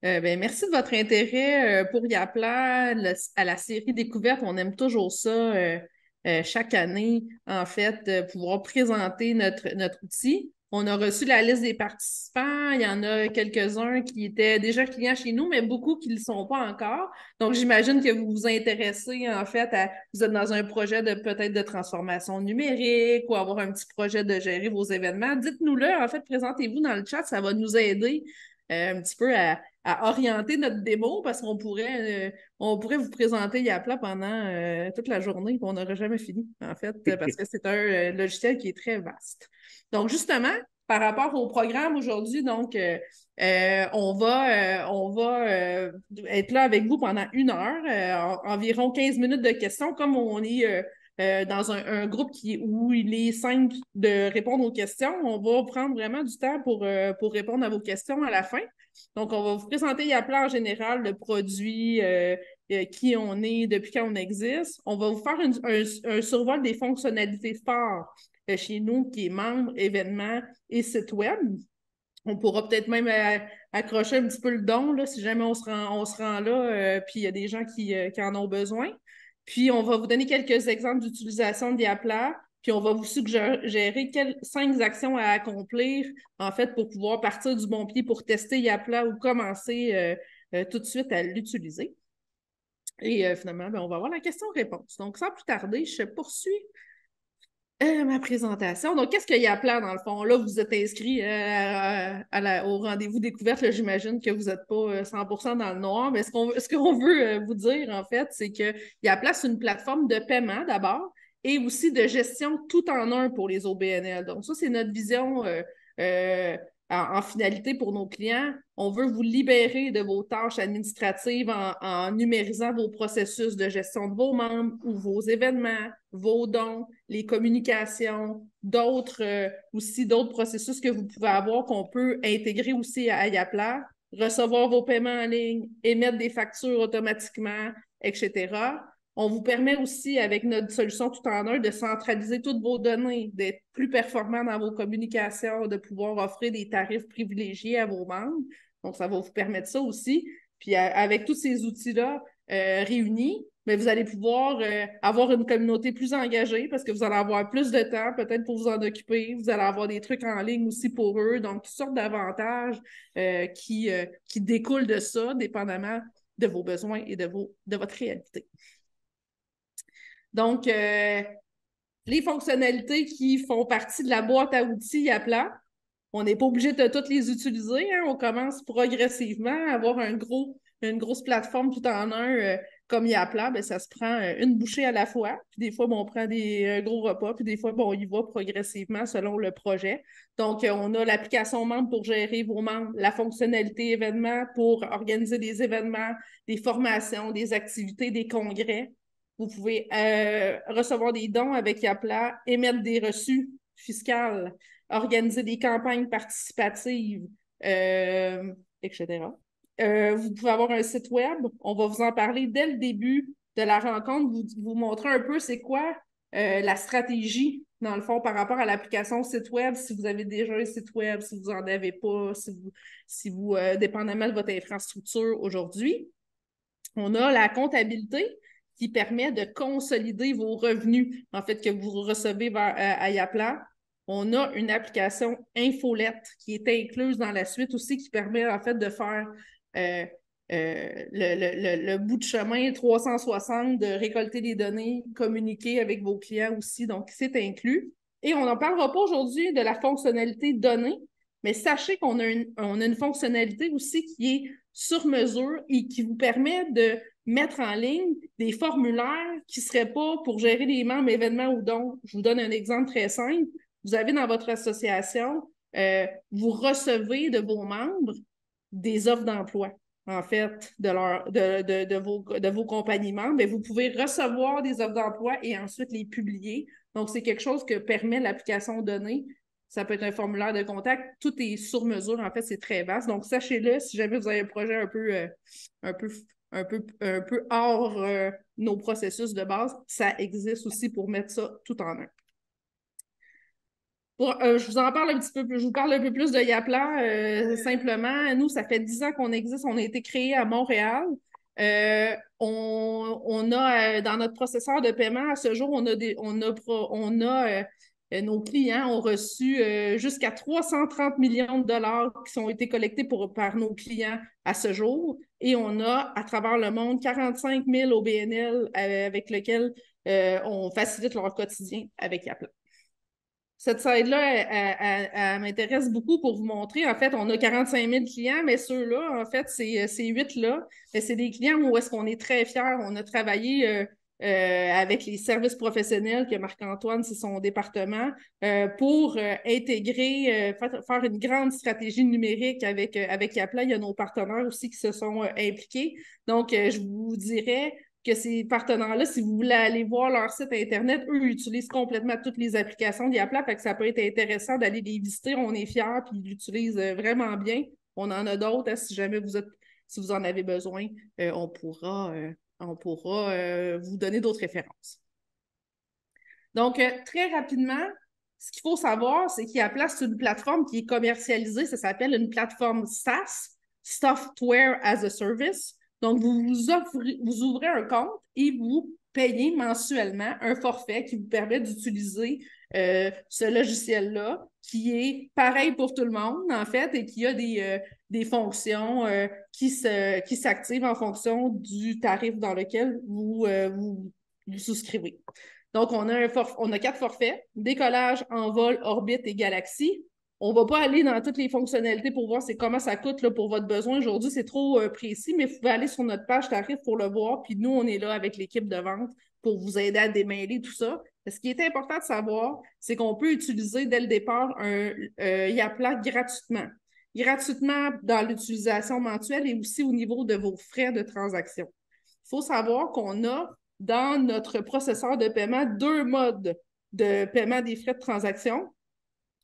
Merci de votre intérêt pour Yapla, à la série Découverte. On aime toujours ça chaque année, en fait, de pouvoir présenter notre outil. On a reçu la liste des participants. Il y en a quelques-uns qui étaient déjà clients chez nous, mais beaucoup qui ne le sont pas encore. Donc, j'imagine que vous vous intéressez, en fait, vous êtes dans un projet de peut-être de transformation numérique ou avoir un petit projet de gérer vos événements. Dites-nous-le, en fait, présentez-vous dans le chat, ça va nous aider un petit peu à orienter notre démo parce qu'on pourrait vous présenter Yapla pendant toute la journée et on n'aurait jamais fini, en fait, parce que c'est un logiciel qui est très vaste. Donc, justement, par rapport au programme aujourd'hui, donc, on va être là avec vous pendant 1 heure, environ 15 minutes de questions, comme on est dans un groupe où il est simple de répondre aux questions. On va prendre vraiment du temps pour répondre à vos questions à la fin. Donc, on va vous présenter Yapla en général, le produit, qui on est, depuis quand on existe. On va vous faire un survol des fonctionnalités fortes chez nous, qui est membre, événements et site web. On pourra peut-être même accrocher un petit peu le don, là, si jamais on se rend là, puis il y a des gens qui en ont besoin. Puis, on va vous donner quelques exemples d'utilisation de Yapla, puis on va vous suggérer 5 actions à accomplir, en fait, pour pouvoir partir du bon pied pour tester Yapla ou commencer tout de suite à l'utiliser. Et finalement, ben, on va avoir la question-réponse. Donc, sans plus tarder, je poursuis ma présentation. Donc, qu'est-ce qu'il y a à plan dans le fond? Là, vous êtes inscrit au rendez-vous découverte. Là, j'imagine que vous n'êtes pas 100% dans le noir, mais ce qu'on veut vous dire, en fait, c'est qu'il y a place une plateforme de paiement d'abord et aussi de gestion tout en un pour les OBNL. Donc, ça, c'est notre vision euh, en finalité pour nos clients. On veut vous libérer de vos tâches administratives en numérisant vos processus de gestion de vos membres ou vos événements, vos dons, les communications, d'autres processus que vous pouvez avoir qu'on peut intégrer aussi à Yapla, recevoir vos paiements en ligne, émettre des factures automatiquement, etc. On vous permet aussi, avec notre solution tout en un, de centraliser toutes vos données, d'être plus performant dans vos communications, de pouvoir offrir des tarifs privilégiés à vos membres. Donc, ça va vous permettre ça aussi. Puis, avec tous ces outils-là réunis, mais vous allez pouvoir avoir une communauté plus engagée parce que vous allez avoir plus de temps peut-être pour vous en occuper. Vous allez avoir des trucs en ligne aussi pour eux. Donc, toutes sortes d'avantages qui découlent de ça, dépendamment de vos besoins et de votre réalité. Donc, les fonctionnalités qui font partie de la boîte à outils Yapla, on n'est pas obligé de toutes les utiliser. Hein. On commence progressivement à avoir une grosse plateforme tout en un comme Yapla. Ben, ça se prend une bouchée à la fois. Puis des fois, bon, on prend des gros repas. Puis des fois, bon, on y va progressivement selon le projet. Donc, on a l'application membre pour gérer vos membres, la fonctionnalité événement pour organiser des événements, des formations, des activités, des congrès. Vous pouvez recevoir des dons avec Yapla, émettre des reçus fiscales, organiser des campagnes participatives, etc. Vous pouvez avoir un site web. On va vous en parler dès le début de la rencontre, vous montrer un peu c'est quoi la stratégie, dans le fond, par rapport à l'application site web, si vous avez déjà un site web, si vous n'en avez pas, si vous dépendamment de votre infrastructure aujourd'hui. On a la comptabilité qui permet de consolider vos revenus, en fait, que vous recevez à Yapla. On a une application Infolette qui est incluse dans la suite aussi, qui permet, en fait, de faire euh, le bout de chemin 360, de récolter des données, communiquer avec vos clients aussi. Donc, c'est inclus. Et on n'en parlera pas aujourd'hui de la fonctionnalité données, mais sachez qu'on a une fonctionnalité aussi qui est sur mesure et qui vous permet de mettre en ligne des formulaires qui ne seraient pas pour gérer les membres, événements ou dons. Je vous donne un exemple très simple. Vous avez dans votre association, vous recevez de vos membres des offres d'emploi, en fait, de vos compagnies membres. Mais vous pouvez recevoir des offres d'emploi et ensuite les publier. Donc, c'est quelque chose que permet l'application données. Ça peut être un formulaire de contact. Tout est sur mesure. En fait, c'est très vaste. Donc, sachez-le, si jamais vous avez un projet un peu, un peu hors nos processus de base, ça existe aussi pour mettre ça tout en un. Je vous en parle un petit peu plus, je vous parle un peu plus de Yapla. Simplement, nous, ça fait 10 ans qu'on existe, on a été créé à Montréal. On a dans notre processeur de paiement à ce jour, nos clients ont reçu jusqu'à 330 millions de dollars qui ont été collectés par nos clients à ce jour. Et on a à travers le monde 45 000 OBNL avec lesquels on facilite leur quotidien avec Yapla. Cette slide-là, elle m'intéresse beaucoup pour vous montrer. En fait, on a 45 000 clients, mais ceux-là, en fait, ces 8-là, c'est des clients où est-ce qu'on est très fiers. On a travaillé avec les services professionnels que Marc-Antoine, c'est son département, pour intégrer, faire une grande stratégie numérique avec Yapla. Il y a nos partenaires aussi qui se sont impliqués. Donc, je vous dirais que ces partenaires-là, si vous voulez aller voir leur site Internet, eux utilisent complètement toutes les applications d'Yapla, fait que ça peut être intéressant d'aller les visiter. On est fiers, puis ils l'utilisent vraiment bien. On en a d'autres, hein, si vous en avez besoin, on pourra vous donner d'autres références. Donc, très rapidement, ce qu'il faut savoir, c'est qu'Yapla, c'est une plateforme qui est commercialisée. Ça s'appelle une plateforme SaaS, Software as a Service. Donc, vous ouvrez un compte et vous payez mensuellement un forfait qui vous permet d'utiliser ce logiciel-là, qui est pareil pour tout le monde, en fait, et qui a des fonctions qui s'activent en fonction du tarif dans lequel vous souscrivez. Donc, on a 4 forfaits: décollage, envol, orbite et galaxie. On ne va pas aller dans toutes les fonctionnalités pour voir comment ça coûte là, pour votre besoin. Aujourd'hui, c'est trop précis, mais vous pouvez aller sur notre page tarif pour le voir. Puis nous, on est là avec l'équipe de vente pour vous aider à démêler tout ça. Ce qui est important de savoir, c'est qu'on peut utiliser dès le départ un Yapla gratuitement. Gratuitement dans l'utilisation mensuelle et aussi au niveau de vos frais de transaction. Il faut savoir qu'on a dans notre processeur de paiement 2 modes de paiement des frais de transaction.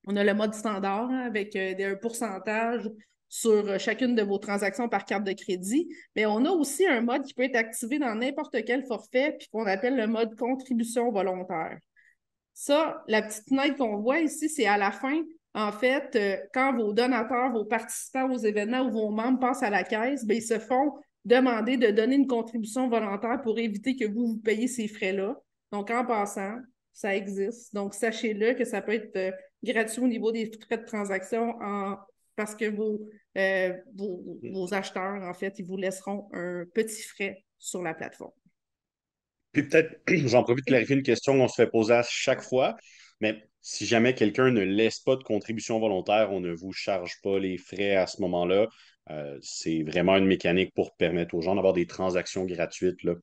On a le mode standard hein, avec un pourcentage sur chacune de vos transactions par carte de crédit, mais on a aussi un mode qui peut être activé dans n'importe quel forfait, puis qu'on appelle le mode contribution volontaire. Ça, la petite fenêtre qu'on voit ici, c'est à la fin, en fait, quand vos donateurs, vos participants aux événements ou vos membres passent à la caisse, bien, ils se font demander de donner une contribution volontaire pour éviter que vous payiez ces frais-là. Donc, en passant, ça existe. Donc, sachez-le que ça peut être gratuit au niveau des frais de transaction parce que vos acheteurs, en fait, ils vous laisseront un petit frais sur la plateforme. Puis peut-être, j'en profite de clarifier une question qu'on se fait poser à chaque fois, mais si jamais quelqu'un ne laisse pas de contribution volontaire, on ne vous charge pas les frais à ce moment-là. C'est vraiment une mécanique pour permettre aux gens d'avoir des transactions gratuites, là.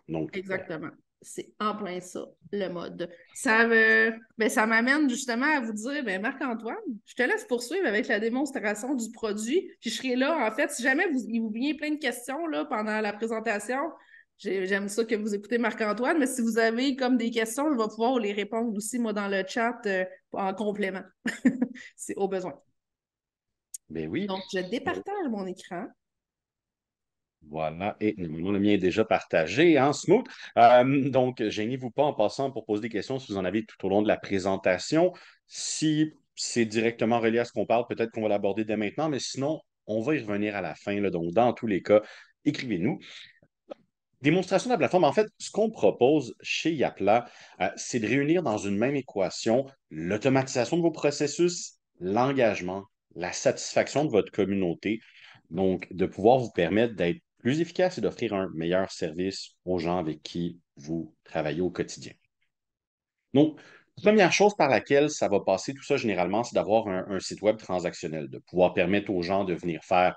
Donc, voilà. Exactement. C'est en plein ça, le mode. Ça m'amène justement à vous dire, ben Marc-Antoine, je te laisse poursuivre avec la démonstration du produit. Puis je serai là, en fait, si jamais il vous vient plein de questions là, pendant la présentation, j'aime ça que vous écoutez Marc-Antoine, mais si vous avez comme des questions, je vais pouvoir les répondre aussi, moi, dans le chat en complément. C'est au besoin. Ben oui. Donc, je départage mon écran. Voilà, et le mien est déjà partagé en smooth. Donc, gênez-vous pas en passant pour poser des questions si vous en avez tout au long de la présentation. Si c'est directement relié à ce qu'on parle, peut-être qu'on va l'aborder dès maintenant, mais sinon, on va y revenir à la fin, là. Donc, dans tous les cas, écrivez-nous. Démonstration de la plateforme, en fait, ce qu'on propose chez Yapla, c'est de réunir dans une même équation l'automatisation de vos processus, l'engagement, la satisfaction de votre communauté, donc de pouvoir vous permettre d'être plus efficace et d'offrir un meilleur service aux gens avec qui vous travaillez au quotidien. Donc, première chose par laquelle ça va passer tout ça généralement, c'est d'avoir un site web transactionnel, de pouvoir permettre aux gens de venir faire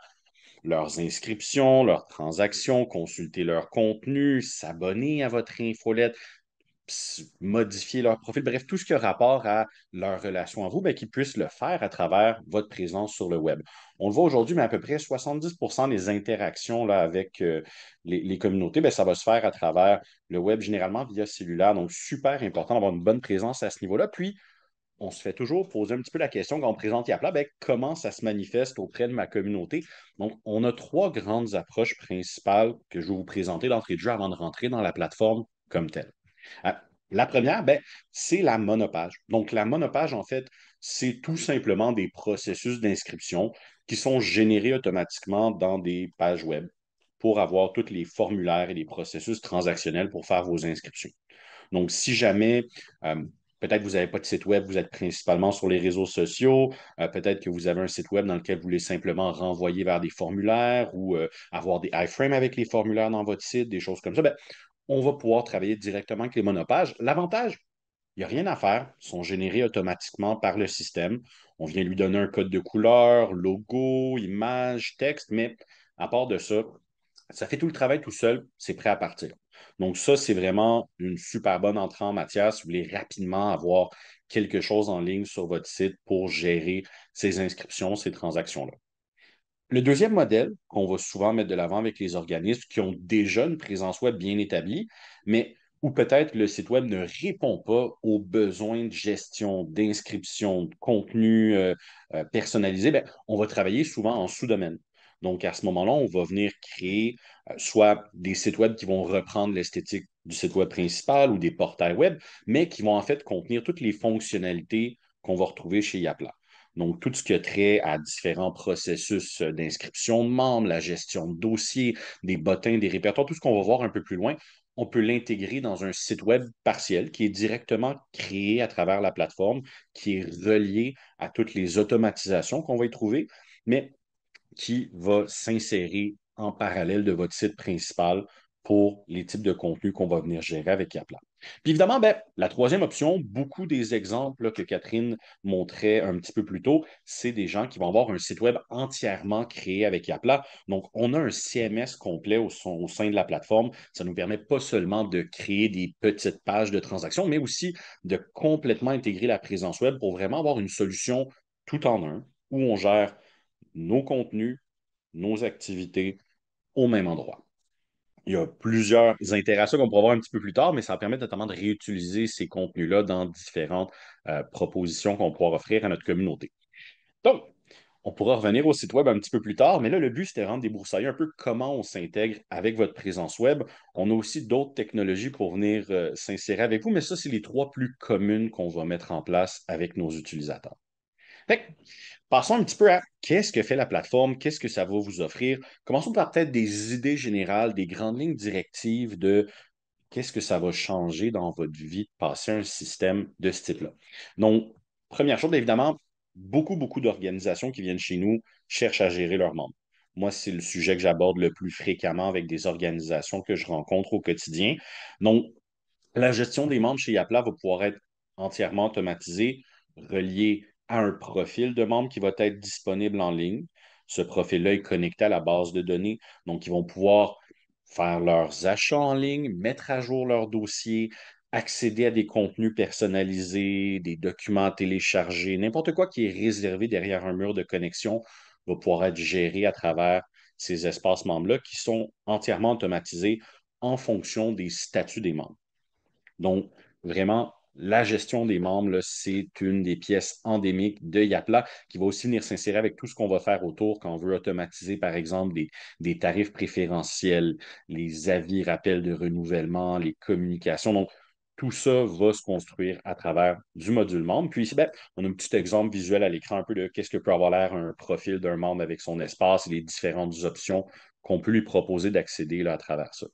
leurs inscriptions, leurs transactions, consulter leur contenu, s'abonner à votre infolette, modifier leur profil, bref, tout ce qui a rapport à leur relation à vous, bien, qu'ils puissent le faire à travers votre présence sur le web. On le voit aujourd'hui, mais à peu près 70% des interactions là, avec les communautés, bien, ça va se faire à travers le web, généralement via cellulaire. Donc, super important d'avoir une bonne présence à ce niveau-là. Puis, on se fait toujours poser un petit peu la question quand on présente Yapla, ben, comment ça se manifeste auprès de ma communauté. Donc, on a 3 grandes approches principales que je vais vous présenter d'entrée de jeu avant de rentrer dans la plateforme comme telle. La première, ben, c'est la monopage. Donc, la monopage, en fait, c'est tout simplement des processus d'inscription qui sont générés automatiquement dans des pages web pour avoir tous les formulaires et les processus transactionnels pour faire vos inscriptions. Donc, si jamais, euh, peut-être que vous n'avez pas de site web, vous êtes principalement sur les réseaux sociaux, peut-être que vous avez un site web dans lequel vous voulez simplement renvoyer vers des formulaires ou avoir des iframes avec les formulaires dans votre site, des choses comme ça, ben, on va pouvoir travailler directement avec les monopages. L'avantage, il n'y a rien à faire, ils sont générés automatiquement par le système. On vient lui donner un code de couleur, logo, image, texte, mais à part de ça, ça fait tout le travail tout seul, c'est prêt à partir. Donc ça, c'est vraiment une super bonne entrée en matière si vous voulez rapidement avoir quelque chose en ligne sur votre site pour gérer ces inscriptions, ces transactions-là. Le deuxième modèle qu'on va souvent mettre de l'avant avec les organismes qui ont déjà une présence web bien établie, mais où peut-être le site web ne répond pas aux besoins de gestion, d'inscription, de contenu personnalisé, ben, on va travailler souvent en sous-domaine. Donc, à ce moment-là, on va venir créer soit des sites web qui vont reprendre l'esthétique du site web principal ou des portails web, mais qui vont en fait contenir toutes les fonctionnalités qu'on va retrouver chez Yapla. Donc, tout ce qui a trait à différents processus d'inscription de membres, la gestion de dossiers, des bottins, des répertoires, tout ce qu'on va voir un peu plus loin, on peut l'intégrer dans un site web partiel qui est directement créé à travers la plateforme, qui est relié à toutes les automatisations qu'on va y trouver, mais qui va s'insérer en parallèle de votre site principal pour les types de contenus qu'on va venir gérer avec Yapla. Puis évidemment, ben, la troisième option, beaucoup des exemples là, que Catherine montrait un petit peu plus tôt, c'est des gens qui vont avoir un site web entièrement créé avec Yapla. Donc, on a un CMS complet au sein de la plateforme. Ça nous permet pas seulement de créer des petites pages de transactions, mais aussi de complètement intégrer la présence web pour vraiment avoir une solution tout en un où on gère nos contenus, nos activités au même endroit. Il y a plusieurs interactions qu'on pourra voir un petit peu plus tard, mais ça va permettre notamment de réutiliser ces contenus-là dans différentes propositions qu'on pourra offrir à notre communauté. Donc, on pourra revenir au site web un petit peu plus tard, mais là, le but, c'était vraiment de débroussailler un peu comment on s'intègre avec votre présence web. On a aussi d'autres technologies pour venir s'insérer avec vous, mais ça, c'est les trois plus communes qu'on va mettre en place avec nos utilisateurs. Fait que, passons un petit peu à qu'est-ce que fait la plateforme, qu'est-ce que ça va vous offrir. Commençons par peut-être des idées générales, des grandes lignes directives de qu'est-ce que ça va changer dans votre vie de passer à un système de ce type-là. Donc, première chose, évidemment, beaucoup d'organisations qui viennent chez nous cherchent à gérer leurs membres. Moi, c'est le sujet que j'aborde le plus fréquemment avec des organisations que je rencontre au quotidien. Donc, la gestion des membres chez Yapla va pouvoir être entièrement automatisée, reliée à un profil de membre qui va être disponible en ligne. Ce profil-là est connecté à la base de données. Donc, ils vont pouvoir faire leurs achats en ligne, mettre à jour leurs dossiers, accéder à des contenus personnalisés, des documents téléchargés, n'importe quoi qui est réservé derrière un mur de connexion va pouvoir être géré à travers ces espaces membres-là qui sont entièrement automatisés en fonction des statuts des membres. Donc, vraiment, la gestion des membres, là, c'est une des pièces endémiques de Yapla qui va aussi venir s'insérer avec tout ce qu'on va faire autour quand on veut automatiser, par exemple, des tarifs préférentiels, les avis, rappels de renouvellement, les communications. Donc, tout ça va se construire à travers du module membre. Puis ici, ben, on a un petit exemple visuel à l'écran un peu de qu'est-ce que peut avoir l'air un profil d'un membre avec son espace et les différentes options qu'on peut lui proposer d'accéder là, à travers ça.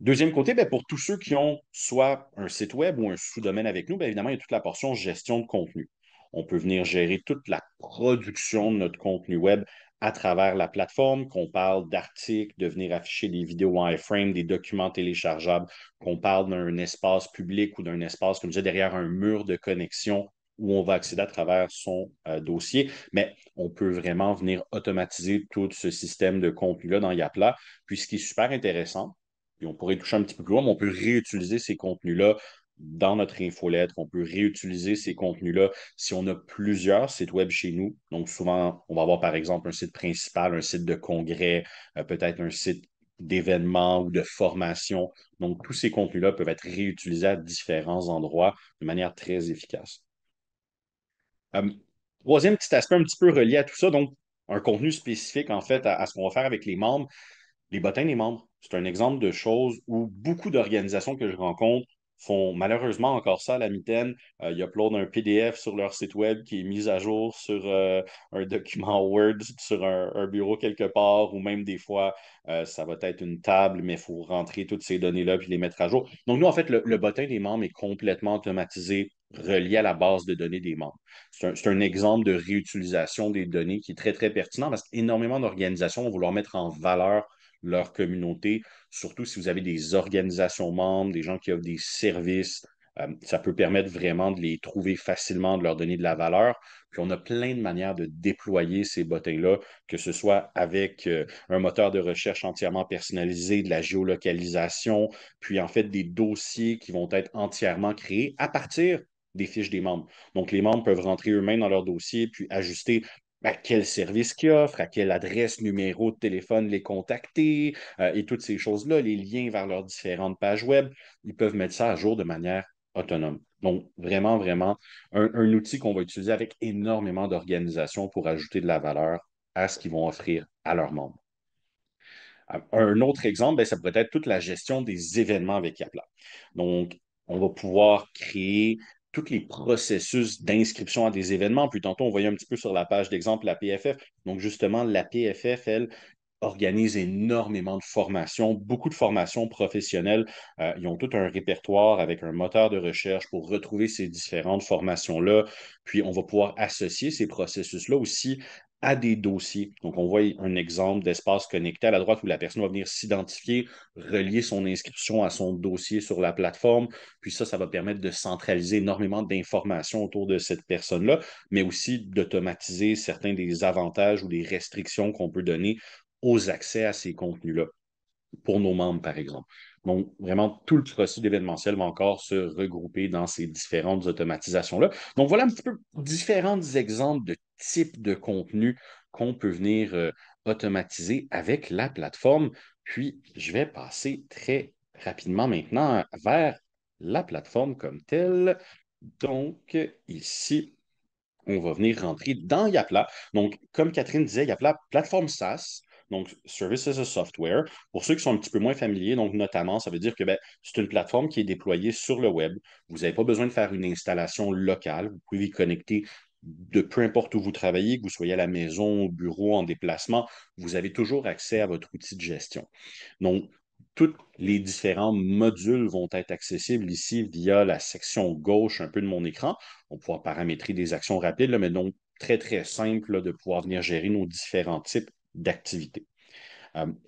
Deuxième côté, ben, pour tous ceux qui ont soit un site web ou un sous-domaine avec nous, bien évidemment, il y a toute la portion gestion de contenu. On peut venir gérer toute la production de notre contenu web à travers la plateforme, qu'on parle d'articles, de venir afficher des vidéos en iframe, des documents téléchargeables, qu'on parle d'un espace public ou d'un espace, comme je disais, derrière un mur de connexion où on va accéder à travers son dossier. Mais on peut vraiment venir automatiser tout ce système de contenu-là dans Yapla. Puis ce qui est super intéressant, puis on pourrait toucher un petit peu plus loin, mais on peut réutiliser ces contenus-là dans notre infolettre. On peut réutiliser ces contenus-là si on a plusieurs sites web chez nous. Donc, souvent, on va avoir par exemple un site principal, un site de congrès, peut-être un site d'événements ou de formation. Donc, tous ces contenus-là peuvent être réutilisés à différents endroits de manière très efficace. Euh, Troisième petit aspect un petit peu relié à tout ça, donc un contenu spécifique en fait à ce qu'on va faire avec les membres. Les bottins des membres, c'est un exemple de choses où beaucoup d'organisations que je rencontre font malheureusement encore ça à la mitaine. Ils uploadent un PDF sur leur site web qui est mis à jour sur un document Word, sur un bureau quelque part, ou même des fois, ça va être une table, mais il faut rentrer toutes ces données-là puis les mettre à jour. Donc, nous, en fait, le bottin des membres est complètement automatisé, relié à la base de données des membres. C'est un exemple de réutilisation des données qui est très, très pertinent parce qu'énormément d'organisations vont vouloir mettre en valeur leur communauté, surtout si vous avez des organisations membres, des gens qui offrent des services. Ça peut permettre vraiment de les trouver facilement, de leur donner de la valeur. Puis on a plein de manières de déployer ces bottins-là, que ce soit avec un moteur de recherche entièrement personnalisé, de la géolocalisation, puis en fait des dossiers qui vont être entièrement créés à partir des fiches des membres. Donc, les membres peuvent rentrer eux-mêmes dans leur dossier, puis ajuster à quel service qu'ils offrent, à quelle adresse, numéro de téléphone les contacter, et toutes ces choses-là, les liens vers leurs différentes pages web, ils peuvent mettre ça à jour de manière autonome. Donc, vraiment, vraiment, un outil qu'on va utiliser avec énormément d'organisations pour ajouter de la valeur à ce qu'ils vont offrir à leurs membres. Un autre exemple, ben, ça pourrait être toute la gestion des événements avec Yapla. Donc, on va pouvoir créer tous les processus d'inscription à des événements. Puis tantôt, on voyait un petit peu sur la page d'exemple la PFF. Donc, justement, la PFF, elle, organise énormément de formations, beaucoup de formations professionnelles. Ils ont tout un répertoire avec un moteur de recherche pour retrouver ces différentes formations-là. Puis, on va pouvoir associer ces processus-là aussi à des dossiers. Donc, on voit un exemple d'espace connecté à la droite où la personne va venir s'identifier, relier son inscription à son dossier sur la plateforme. Puis ça va permettre de centraliser énormément d'informations autour de cette personne-là, mais aussi d'automatiser certains des avantages ou des restrictions qu'on peut donner aux accès à ces contenus-là pour nos membres, par exemple. Donc, vraiment, tout le processus événementiel va encore se regrouper dans ces différentes automatisations-là. Donc, voilà un petit peu différents exemples de types de contenus qu'on peut venir automatiser avec la plateforme. Puis, je vais passer très rapidement maintenant vers la plateforme comme telle. Donc, ici, on va venir rentrer dans Yapla. Donc, comme Catherine disait, Yapla, plateforme SaaS, donc Service as a Software. Pour ceux qui sont un petit peu moins familiers, donc notamment, ça veut dire que ben, c'est une plateforme qui est déployée sur le web. Vous n'avez pas besoin de faire une installation locale. Vous pouvez y connecter de peu importe où vous travaillez, que vous soyez à la maison, au bureau, en déplacement, vous avez toujours accès à votre outil de gestion. Donc, tous les différents modules vont être accessibles ici via la section gauche un peu de mon écran. On pourra paramétrer des actions rapides, là, mais donc très, très simple là, de pouvoir venir gérer nos différents types d'activités.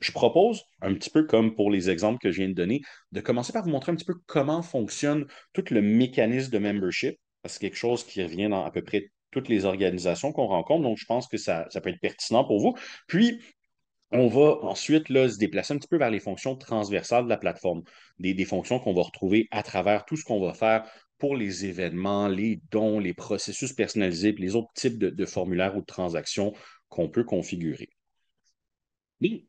Je propose, un petit peu comme pour les exemples que je viens de donner, de commencer par vous montrer un petit peu comment fonctionne tout le mécanisme de membership, parce que c'est quelque chose qui revient dans à peu près toutes les organisations qu'on rencontre, donc je pense que ça peut être pertinent pour vous. Puis, on va ensuite là, se déplacer un petit peu vers les fonctions transversales de la plateforme, des fonctions qu'on va retrouver à travers tout ce qu'on va faire pour les événements, les dons, les processus personnalisés, puis les autres types de formulaires ou de transactions qu'on peut configurer. Et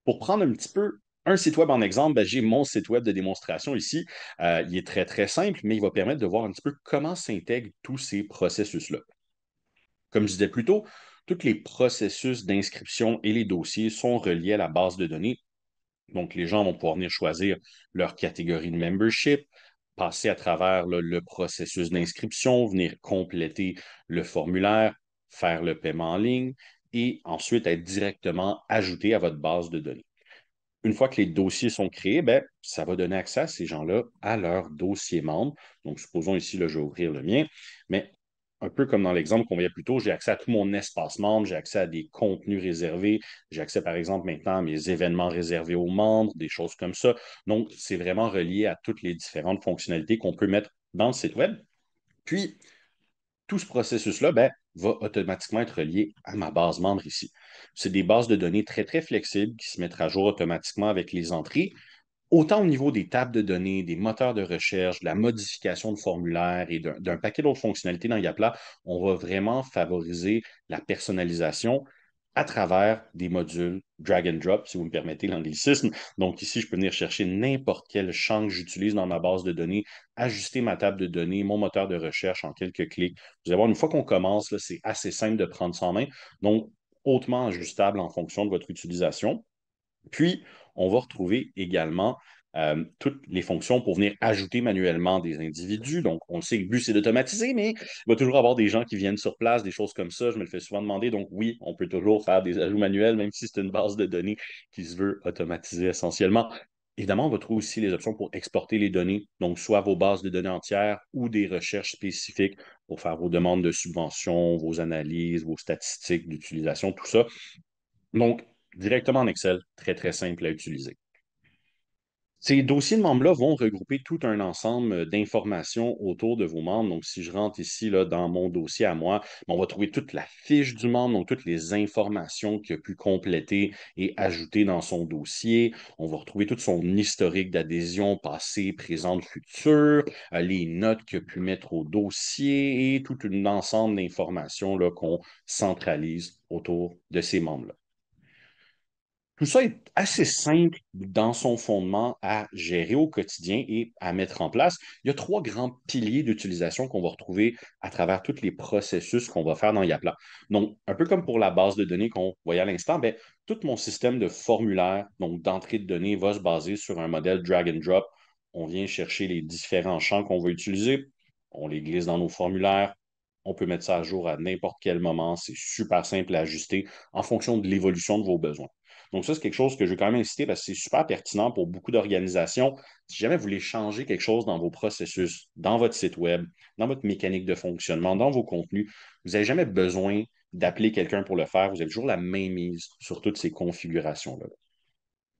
pour prendre un petit peu un site web en exemple, ben, j'ai mon site web de démonstration ici. Il est très, très simple, mais il va permettre de voir un petit peu comment s'intègrent tous ces processus-là. Comme je disais plus tôt, tous les processus d'inscription et les dossiers sont reliés à la base de données. Donc, les gens vont pouvoir venir choisir leur catégorie de membership, passer à travers là, le processus d'inscription, venir compléter le formulaire, faire le paiement en ligne et ensuite être directement ajouté à votre base de données. Une fois que les dossiers sont créés, ben, ça va donner accès à ces gens-là à leur dossier membre. Donc, supposons ici, là, je vais ouvrir le mien, mais un peu comme dans l'exemple qu'on voyait plus tôt, j'ai accès à tout mon espace membre, j'ai accès à des contenus réservés, j'ai accès, par exemple, maintenant à mes événements réservés aux membres, des choses comme ça. Donc, c'est vraiment relié à toutes les différentes fonctionnalités qu'on peut mettre dans le site Web. Puis, tout ce processus-là ben, va automatiquement être relié à ma base membre ici. C'est des bases de données très, très flexibles qui se mettent à jour automatiquement avec les entrées, autant au niveau des tables de données, des moteurs de recherche, de la modification de formulaire et d'un paquet d'autres fonctionnalités dans Yapla, on va vraiment favoriser la personnalisation à travers des modules drag and drop, si vous me permettez l'anglicisme. Donc ici, je peux venir chercher n'importe quel champ que j'utilise dans ma base de données, ajuster ma table de données, mon moteur de recherche en quelques clics. Vous allez voir, une fois qu'on commence, c'est assez simple de prendre ça en main. Donc, hautement ajustable en fonction de votre utilisation. Puis, on va retrouver également toutes les fonctions pour venir ajouter manuellement des individus. Donc, on le sait, le but, c'est d'automatiser, mais il va toujours avoir des gens qui viennent sur place, des choses comme ça. Je me le fais souvent demander. Donc, oui, on peut toujours faire des ajouts manuels, même si c'est une base de données qui se veut automatiser essentiellement. Évidemment, on va trouver aussi les options pour exporter les données, donc soit vos bases de données entières ou des recherches spécifiques pour faire vos demandes de subventions, vos analyses, vos statistiques d'utilisation, tout ça. Donc, directement en Excel, très, très simple à utiliser. Ces dossiers de membres-là vont regrouper tout un ensemble d'informations autour de vos membres. Donc, si je rentre ici là, dans mon dossier à moi, on va trouver toute la fiche du membre, donc toutes les informations qu'il a pu compléter et ajouter dans son dossier. On va retrouver tout son historique d'adhésion passé, présente, future, les notes qu'il a pu mettre au dossier et tout un ensemble d'informations là, qu'on centralise autour de ces membres-là. Tout ça est assez simple dans son fondement à gérer au quotidien et à mettre en place. Il y a trois grands piliers d'utilisation qu'on va retrouver à travers tous les processus qu'on va faire dans Yapla. Donc, un peu comme pour la base de données qu'on voyait à l'instant, ben, tout mon système de formulaire, donc d'entrée de données, va se baser sur un modèle drag and drop. On vient chercher les différents champs qu'on va utiliser, on les glisse dans nos formulaires, on peut mettre ça à jour à n'importe quel moment. C'est super simple à ajuster en fonction de l'évolution de vos besoins. Donc, ça, c'est quelque chose que je vais quand même inciter parce que c'est super pertinent pour beaucoup d'organisations. Si jamais vous voulez changer quelque chose dans vos processus, dans votre site Web, dans votre mécanique de fonctionnement, dans vos contenus, vous n'avez jamais besoin d'appeler quelqu'un pour le faire. Vous avez toujours la main mise sur toutes ces configurations-là.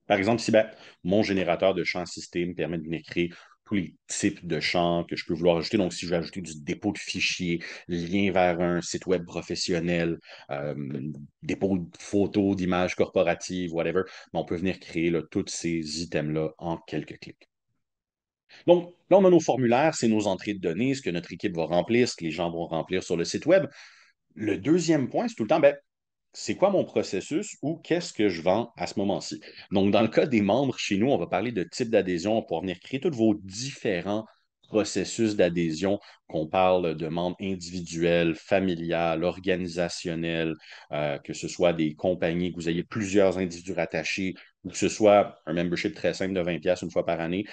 Par exemple, si ben, mon générateur de champs système permet de venir créer tous les types de champs que je peux vouloir ajouter. Donc, si je veux ajouter du dépôt de fichiers, lien vers un site web professionnel, euh, dépôt de photos, d'images corporatives, whatever, ben, on peut venir créer là, tous ces items-là en quelques clics. Donc, là, on a nos formulaires, c'est nos entrées de données, ce que notre équipe va remplir, ce que les gens vont remplir sur le site web. Le deuxième point, c'est tout le temps, ben, c'est quoi mon processus ou qu'est-ce que je vends à ce moment-ci? Donc, dans le cas des membres chez nous, on va parler de type d'adhésion. On pourra venir créer tous vos différents processus d'adhésion, qu'on parle de membres individuels, familiales, organisationnels, que ce soit des compagnies, que vous ayez plusieurs individus rattachés, ou que ce soit un membership très simple de 20$ une fois par année.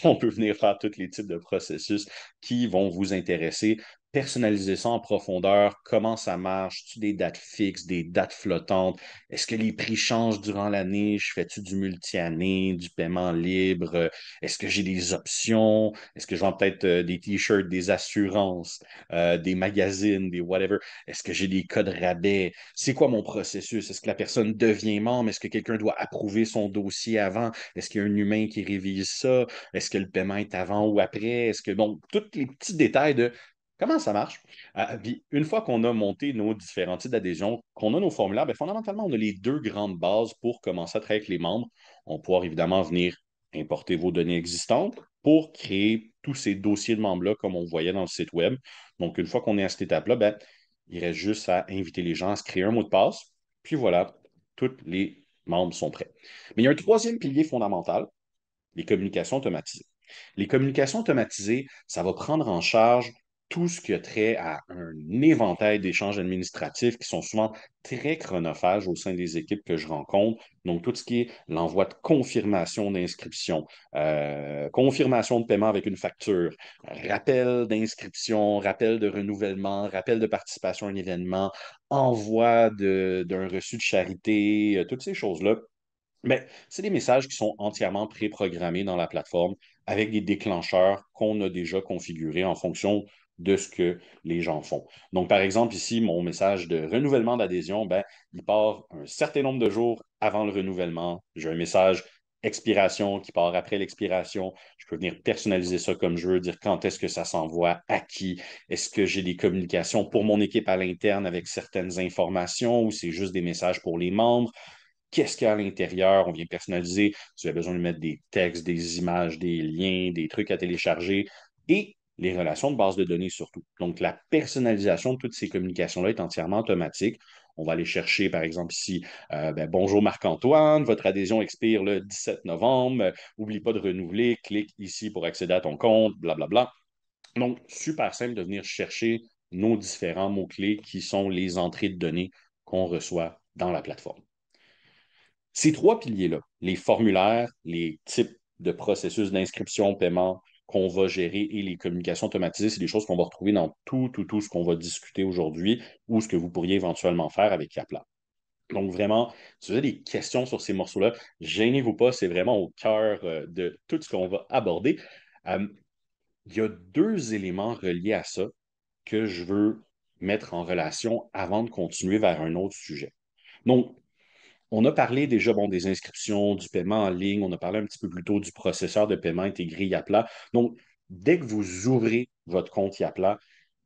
On peut venir faire tous les types de processus qui vont vous intéresser, personnaliser ça en profondeur, comment ça marche, tu des dates fixes, des dates flottantes, est-ce que les prix changent durant l'année, je fais-tu du multi-année, du paiement libre, est-ce que j'ai des options, est-ce que je vends peut-être des t-shirts, des assurances, des magazines, des whatever, est-ce que j'ai des codes rabais, c'est quoi mon processus, est-ce que la personne devient membre, est-ce que quelqu'un doit approuver son dossier avant, est-ce qu'il y a un humain qui révise ça, est-ce que le paiement est avant ou après, est-ce que, donc, tous les petits détails de comment ça marche? Puis une fois qu'on a monté nos différents types d'adhésion, qu'on a nos formulaires, bien, fondamentalement, on a les deux grandes bases pour commencer à travailler avec les membres. On pourra évidemment venir importer vos données existantes pour créer tous ces dossiers de membres-là, comme on voyait dans le site Web. Donc, une fois qu'on est à cette étape-là, bien, il reste juste à inviter les gens à se créer un mot de passe. Puis voilà, tous les membres sont prêts. Mais il y a un troisième pilier fondamental, les communications automatisées. Les communications automatisées, ça va prendre en charge tout ce qui a trait à un éventail d'échanges administratifs qui sont souvent très chronophages au sein des équipes que je rencontre. Donc, tout ce qui est l'envoi de confirmation d'inscription, confirmation de paiement avec une facture, rappel d'inscription, rappel de renouvellement, rappel de participation à un événement, envoi d'un reçu de charité, toutes ces choses-là. Mais c'est des messages qui sont entièrement préprogrammés dans la plateforme avec des déclencheurs qu'on a déjà configurés en fonction de ce que les gens font. Donc, par exemple, ici, mon message de renouvellement d'adhésion, ben, il part un certain nombre de jours avant le renouvellement. J'ai un message expiration qui part après l'expiration. Je peux venir personnaliser ça comme je veux, dire quand est-ce que ça s'envoie, à qui, est-ce que j'ai des communications pour mon équipe à l'interne avec certaines informations ou c'est juste des messages pour les membres. Qu'est-ce qu'il y a à l'intérieur? On vient personnaliser. Si vous avez besoin de mettre des textes, des images, des liens, des trucs à télécharger et les relations de base de données surtout. Donc, la personnalisation de toutes ces communications-là est entièrement automatique. On va aller chercher, par exemple, ici, bonjour Marc-Antoine, votre adhésion expire le 17 novembre. Oublie pas de renouveler. Clique ici pour accéder à ton compte, blablabla. Donc, super simple de venir chercher nos différents mots-clés qui sont les entrées de données qu'on reçoit dans la plateforme. Ces trois piliers-là, les formulaires, les types de processus d'inscription, paiement qu'on va gérer et les communications automatisées, c'est des choses qu'on va retrouver dans tout ce qu'on va discuter aujourd'hui ou ce que vous pourriez éventuellement faire avec Yapla. Donc, vraiment, si vous avez des questions sur ces morceaux-là, gênez-vous pas, c'est vraiment au cœur de tout ce qu'on va aborder. Euh, il y a deux éléments reliés à ça que je veux mettre en relation avant de continuer vers un autre sujet. Donc, on a parlé déjà bon, des inscriptions, du paiement en ligne, on a parlé un petit peu plus tôt du processeur de paiement intégré Yapla. Donc, dès que vous ouvrez votre compte Yapla,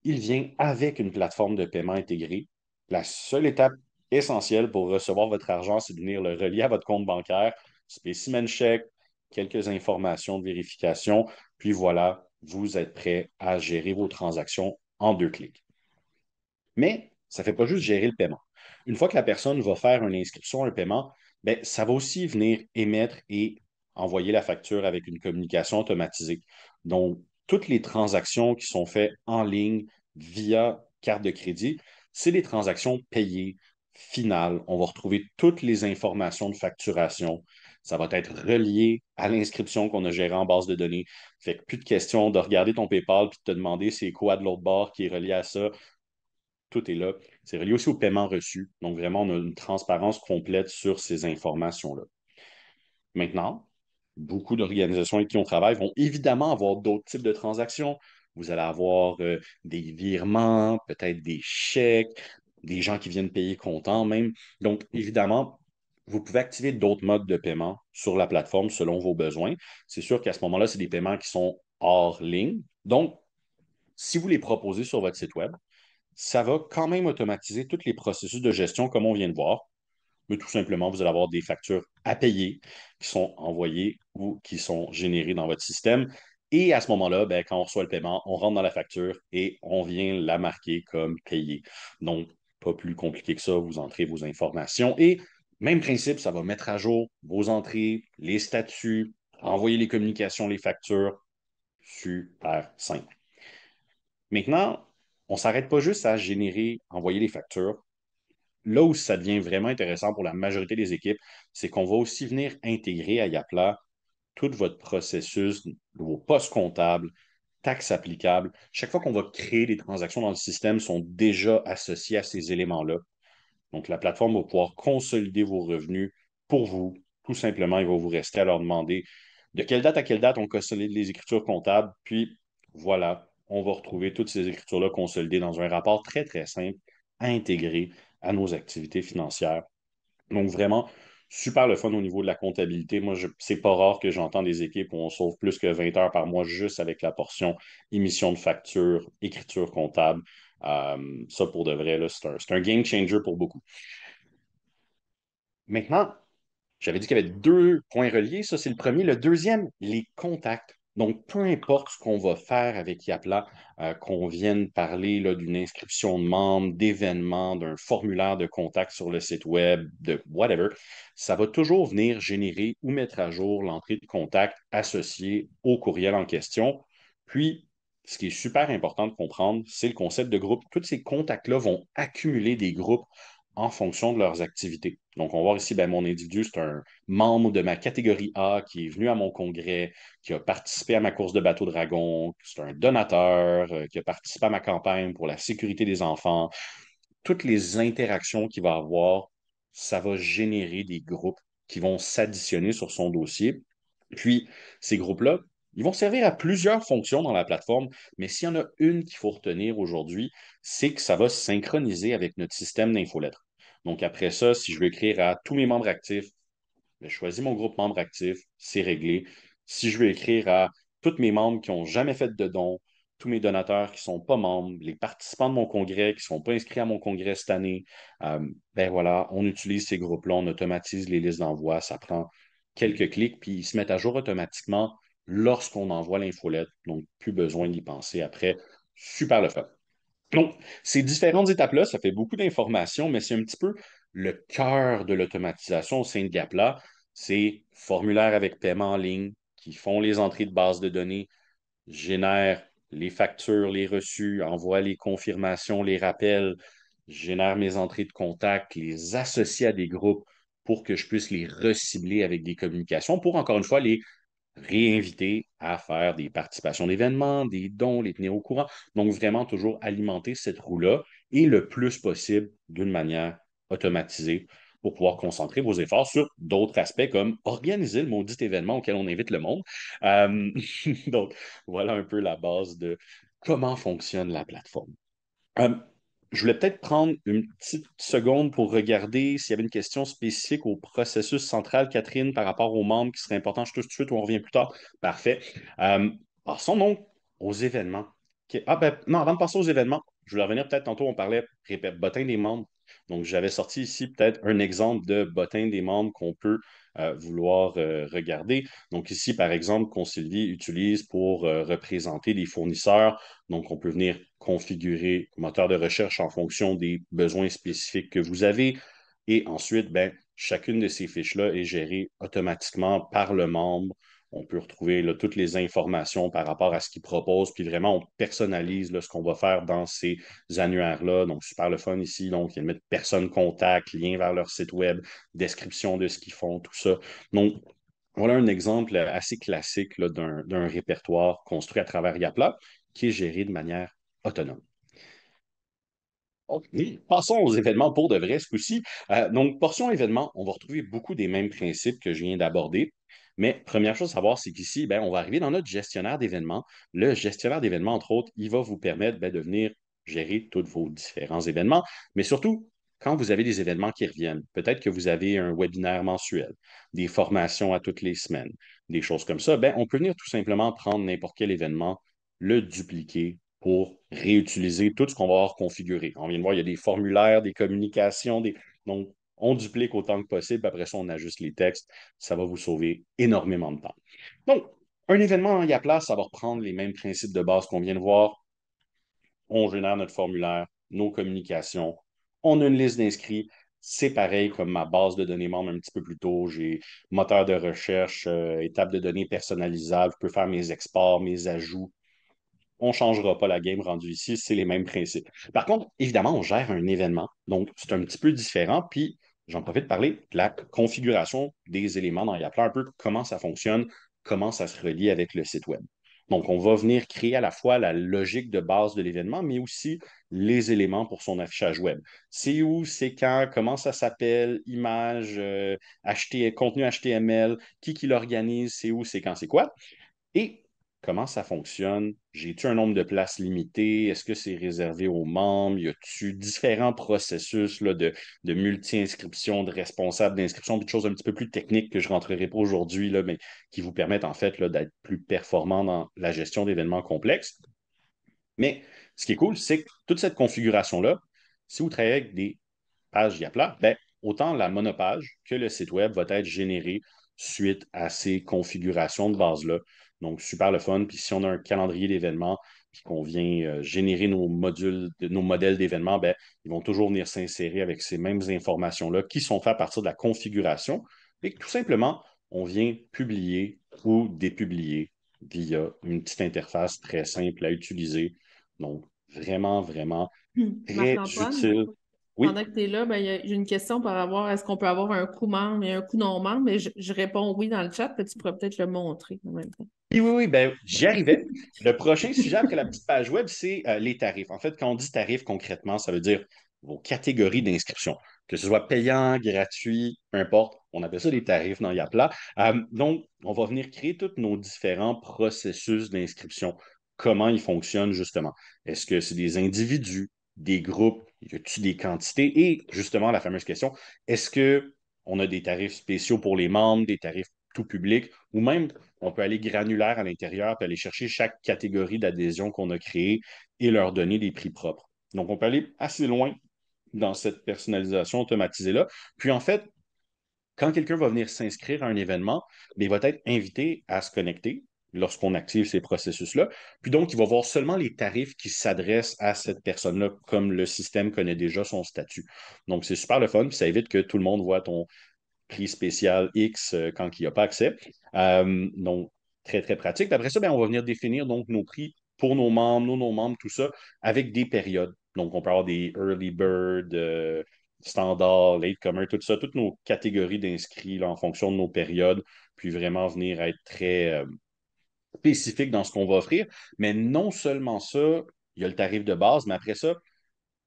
il vient avec une plateforme de paiement intégrée. La seule étape essentielle pour recevoir votre argent, c'est de venir le relier à votre compte bancaire, spécimen chèque, quelques informations de vérification, puis voilà, vous êtes prêt à gérer vos transactions en deux clics. Mais ça ne fait pas juste gérer le paiement. Une fois que la personne va faire une inscription, un paiement, bien, ça va aussi venir émettre et envoyer la facture avec une communication automatisée. Donc, toutes les transactions qui sont faites en ligne via carte de crédit, c'est des transactions payées finales. On va retrouver toutes les informations de facturation. Ça va être relié à l'inscription qu'on a gérée en base de données. Fait que plus de question de regarder ton PayPal puis de te demander c'est quoi de l'autre bord qui est relié à ça. Tout est là. C'est relié aussi au paiement reçu. Donc, vraiment, on a une transparence complète sur ces informations-là. Maintenant, beaucoup d'organisations avec qui on travaille vont évidemment avoir d'autres types de transactions. Vous allez avoir des virements, peut-être des chèques, des gens qui viennent payer comptant même. Donc, évidemment, vous pouvez activer d'autres modes de paiement sur la plateforme selon vos besoins. C'est sûr qu'à ce moment-là, c'est des paiements qui sont hors ligne. Donc, si vous les proposez sur votre site Web, ça va quand même automatiser tous les processus de gestion comme on vient de voir. Mais tout simplement, vous allez avoir des factures à payer qui sont envoyées ou qui sont générées dans votre système. Et à ce moment-là, ben, quand on reçoit le paiement, on rentre dans la facture et on vient la marquer comme payée. Donc, pas plus compliqué que ça, vous entrez vos informations et même principe, ça va mettre à jour vos entrées, les statuts, envoyer les communications, les factures. Super simple. Maintenant, on ne s'arrête pas juste à générer, envoyer les factures. Là où ça devient vraiment intéressant pour la majorité des équipes, c'est qu'on va aussi venir intégrer à Yapla tout votre processus, vos postes comptables, taxes applicables. Chaque fois qu'on va créer des transactions dans le système, sont déjà associés à ces éléments-là. Donc, la plateforme va pouvoir consolider vos revenus pour vous. Tout simplement, il va vous rester à leur demander de quelle date à quelle date on consolide les écritures comptables. Puis, voilà, on va retrouver toutes ces écritures-là consolidées dans un rapport très, très simple à intégrer à nos activités financières. Donc, vraiment, super le fun au niveau de la comptabilité. Moi, c'est pas rare que j'entends des équipes où on sauve plus que 20 heures par mois juste avec la portion émission de facture, écriture comptable. Ça, pour de vrai, là, c'est un game changer pour beaucoup. Maintenant, j'avais dit qu'il y avait deux points reliés. Ça, c'est le premier. Le deuxième, les contacts. Donc, peu importe ce qu'on va faire avec Yapla, qu'on vienne parler là, d'une inscription de membre, d'événements, d'un formulaire de contact sur le site web, de whatever, ça va toujours venir générer ou mettre à jour l'entrée de contact associée au courriel en question. Puis, ce qui est super important de comprendre, c'est le concept de groupe. Tous ces contacts-là vont accumuler des groupes en fonction de leurs activités. Donc, on va voir ici, ben, mon individu, c'est un membre de ma catégorie A qui est venu à mon congrès, qui a participé à ma course de bateau dragon, c'est un donateur, qui a participé à ma campagne pour la sécurité des enfants. Toutes les interactions qu'il va avoir, ça va générer des groupes qui vont s'additionner sur son dossier. Puis, ces groupes-là, ils vont servir à plusieurs fonctions dans la plateforme, mais s'il y en a une qu'il faut retenir aujourd'hui, c'est que ça va se synchroniser avec notre système d'infolettre. Donc, après ça, si je veux écrire à tous mes membres actifs, je choisis mon groupe membre actif, c'est réglé. Si je veux écrire à tous mes membres qui n'ont jamais fait de dons, tous mes donateurs qui ne sont pas membres, les participants de mon congrès qui ne sont pas inscrits à mon congrès cette année, ben voilà, on utilise ces groupes-là, on automatise les listes d'envoi, ça prend quelques clics, puis ils se mettent à jour automatiquement lorsqu'on envoie l'infolette. Donc, plus besoin d'y penser après. Super le fait. Donc, ces différentes étapes-là, ça fait beaucoup d'informations, mais c'est un petit peu le cœur de l'automatisation au sein de Gapla. C'est formulaire avec paiement en ligne qui font les entrées de base de données, génèrent les factures, les reçus, envoient les confirmations, les rappels, génèrent mes entrées de contact, les associent à des groupes pour que je puisse les recibler avec des communications pour, encore une fois, les réinviter à faire des participations d'événements, des dons, les tenir au courant. Donc, vraiment toujours alimenter cette roue-là et le plus possible d'une manière automatisée pour pouvoir concentrer vos efforts sur d'autres aspects comme organiser le maudit événement auquel on invite le monde. Euh, donc, voilà un peu la base de comment fonctionne la plateforme. Euh, je voulais peut-être prendre une petite seconde pour regarder s'il y avait une question spécifique au processus central, Catherine, par rapport aux membres qui serait important. Je touche tout de suite ou on revient plus tard. Parfait. Euh, Passons donc aux événements. Ah ben, non, avant de passer aux événements, je voulais revenir peut-être tantôt, on parlait, répète, bottin des membres. Donc, j'avais sorti ici peut-être un exemple de bottin des membres qu'on peut vouloir regarder. Donc, ici, par exemple, qu'on Sylvie utilise pour représenter les fournisseurs. Donc, on peut venir configurer le moteur de recherche en fonction des besoins spécifiques que vous avez. Et ensuite, ben, chacune de ces fiches-là est gérée automatiquement par le membre. On peut retrouver là, toutes les informations par rapport à ce qu'il propose, puis vraiment, on personnalise là, ce qu'on va faire dans ces annuaires-là. Donc, super le fun ici. Donc, il y a mettre personne contact, lien vers leur site web, description de ce qu'ils font, tout ça. Donc, voilà un exemple assez classique là, d'un répertoire construit à travers Yapla qui est géré de manière autonome. OK. Passons aux événements pour de vrai ce coup-ci. Donc, portion événements, on va retrouver beaucoup des mêmes principes que je viens d'aborder. Mais première chose à savoir, c'est qu'ici, ben, on va arriver dans notre gestionnaire d'événements. Le gestionnaire d'événements, entre autres, il va vous permettre ben, de venir gérer tous vos différents événements, mais surtout, quand vous avez des événements qui reviennent, peut-être que vous avez un webinaire mensuel, des formations à toutes les semaines, des choses comme ça, ben, on peut venir tout simplement prendre n'importe quel événement, le dupliquer pour réutiliser tout ce qu'on va avoir configuré. On vient de voir, il y a des formulaires, des communications, donc on duplique autant que possible. Après ça, on ajuste les textes. Ça va vous sauver énormément de temps. Donc, un événement en Yapla, ça va reprendre les mêmes principes de base qu'on vient de voir. On génère notre formulaire, nos communications. On a une liste d'inscrits. C'est pareil comme ma base de données membre un petit peu plus tôt. J'ai moteur de recherche, étape de données personnalisable. Je peux faire mes exports, mes ajouts. On ne changera pas la game rendue ici, c'est les mêmes principes. Par contre, évidemment, on gère un événement, donc c'est un petit peu différent. Puis, j'en profite de parler de la configuration des éléments dans Yapla, un peu comment ça fonctionne, comment ça se relie avec le site web. Donc, on va venir créer à la fois la logique de base de l'événement, mais aussi les éléments pour son affichage web. C'est où, c'est quand, comment ça s'appelle, image, contenu HTML, qui l'organise, c'est où, c'est quand, c'est quoi. Et comment ça fonctionne? J'ai-tu un nombre de places limité? Est-ce que c'est réservé aux membres? Y a-tu différents processus là, de multi-inscription, de responsables d'inscription, des choses un petit peu plus techniques que je ne rentrerai pas aujourd'hui, là, mais qui vous permettent en fait là, d'être plus performant dans la gestion d'événements complexes? Mais ce qui est cool, c'est que toute cette configuration-là, si vous travaillez avec des page Yapla, ben, autant la monopage que le site web va être généré suite à ces configurations de base-là. Donc, super le fun. Puis si on a un calendrier d'événements, puis qu'on vient générer nos modules, nos modèles d'événements, ben, ils vont toujours venir s'insérer avec ces mêmes informations-là qui sont faites à partir de la configuration et que tout simplement, on vient publier ou dépublier via une petite interface très simple à utiliser. Donc, vraiment, vraiment très Marc-Antoine, utile. Oui. pendant que tu es là, ben, j'ai une question par rapport à est-ce qu'on peut avoir un coût membre et un coût non membre, mais je réponds oui dans le chat, puis tu pourrais peut-être le montrer en même temps. Oui, oui, oui, ben, j'y arrivais. Le prochain sujet après la petite page web, c'est les tarifs. En fait, quand on dit tarifs concrètement, ça veut dire vos catégories d'inscription, que ce soit payant, gratuit, peu importe. On appelle ça des tarifs dans Yapla. Donc, on va venir créer tous nos différents processus d'inscription. Comment ils fonctionnent justement? Est-ce que c'est des individus, des groupes? Y a-t-il des quantités? Et justement, la fameuse question, est-ce que on a des tarifs spéciaux pour les membres, des tarifs tout public, ou même on peut aller granulaire à l'intérieur, puis aller chercher chaque catégorie d'adhésion qu'on a créée et leur donner des prix propres. Donc, on peut aller assez loin dans cette personnalisation automatisée-là. Puis, en fait, quand quelqu'un va venir s'inscrire à un événement, bien, il va être invité à se connecter lorsqu'on active ces processus-là. Puis donc, il va voir seulement les tarifs qui s'adressent à cette personne-là, comme le système connaît déjà son statut. Donc, c'est super le fun, puis ça évite que tout le monde voit ton prix spécial X quand il n'y a pas accès. Donc, très, très pratique. Puis après ça, bien, on va venir définir donc nos prix pour nos membres, nos non-membres, tout ça, avec des périodes. Donc, on peut avoir des early bird, standard, latecomer, tout ça, toutes nos catégories d'inscrits là, en fonction de nos périodes, puis vraiment venir être très spécifique dans ce qu'on va offrir. Mais non seulement ça, il y a le tarif de base, mais après ça,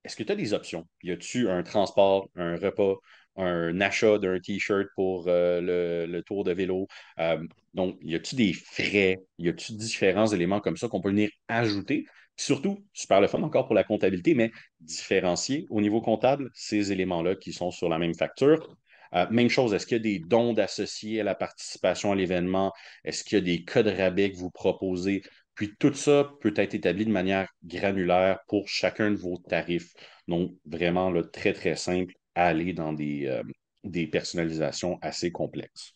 est-ce que tu as des options? Y a-tu un transport, un repas, un achat d'un T-shirt pour le tour de vélo? Donc, y a-tu des frais? Y a-tu différents éléments comme ça qu'on peut venir ajouter? Puis surtout, super le fun encore pour la comptabilité, mais différencier au niveau comptable ces éléments-là qui sont sur la même facture. Même chose, est-ce qu'il y a des dons d'associés à la participation à l'événement? Est-ce qu'il y a des codes rabais que vous proposez? Puis tout ça peut être établi de manière granulaire pour chacun de vos tarifs. Donc, vraiment là, très, très simple à aller dans des personnalisations assez complexes.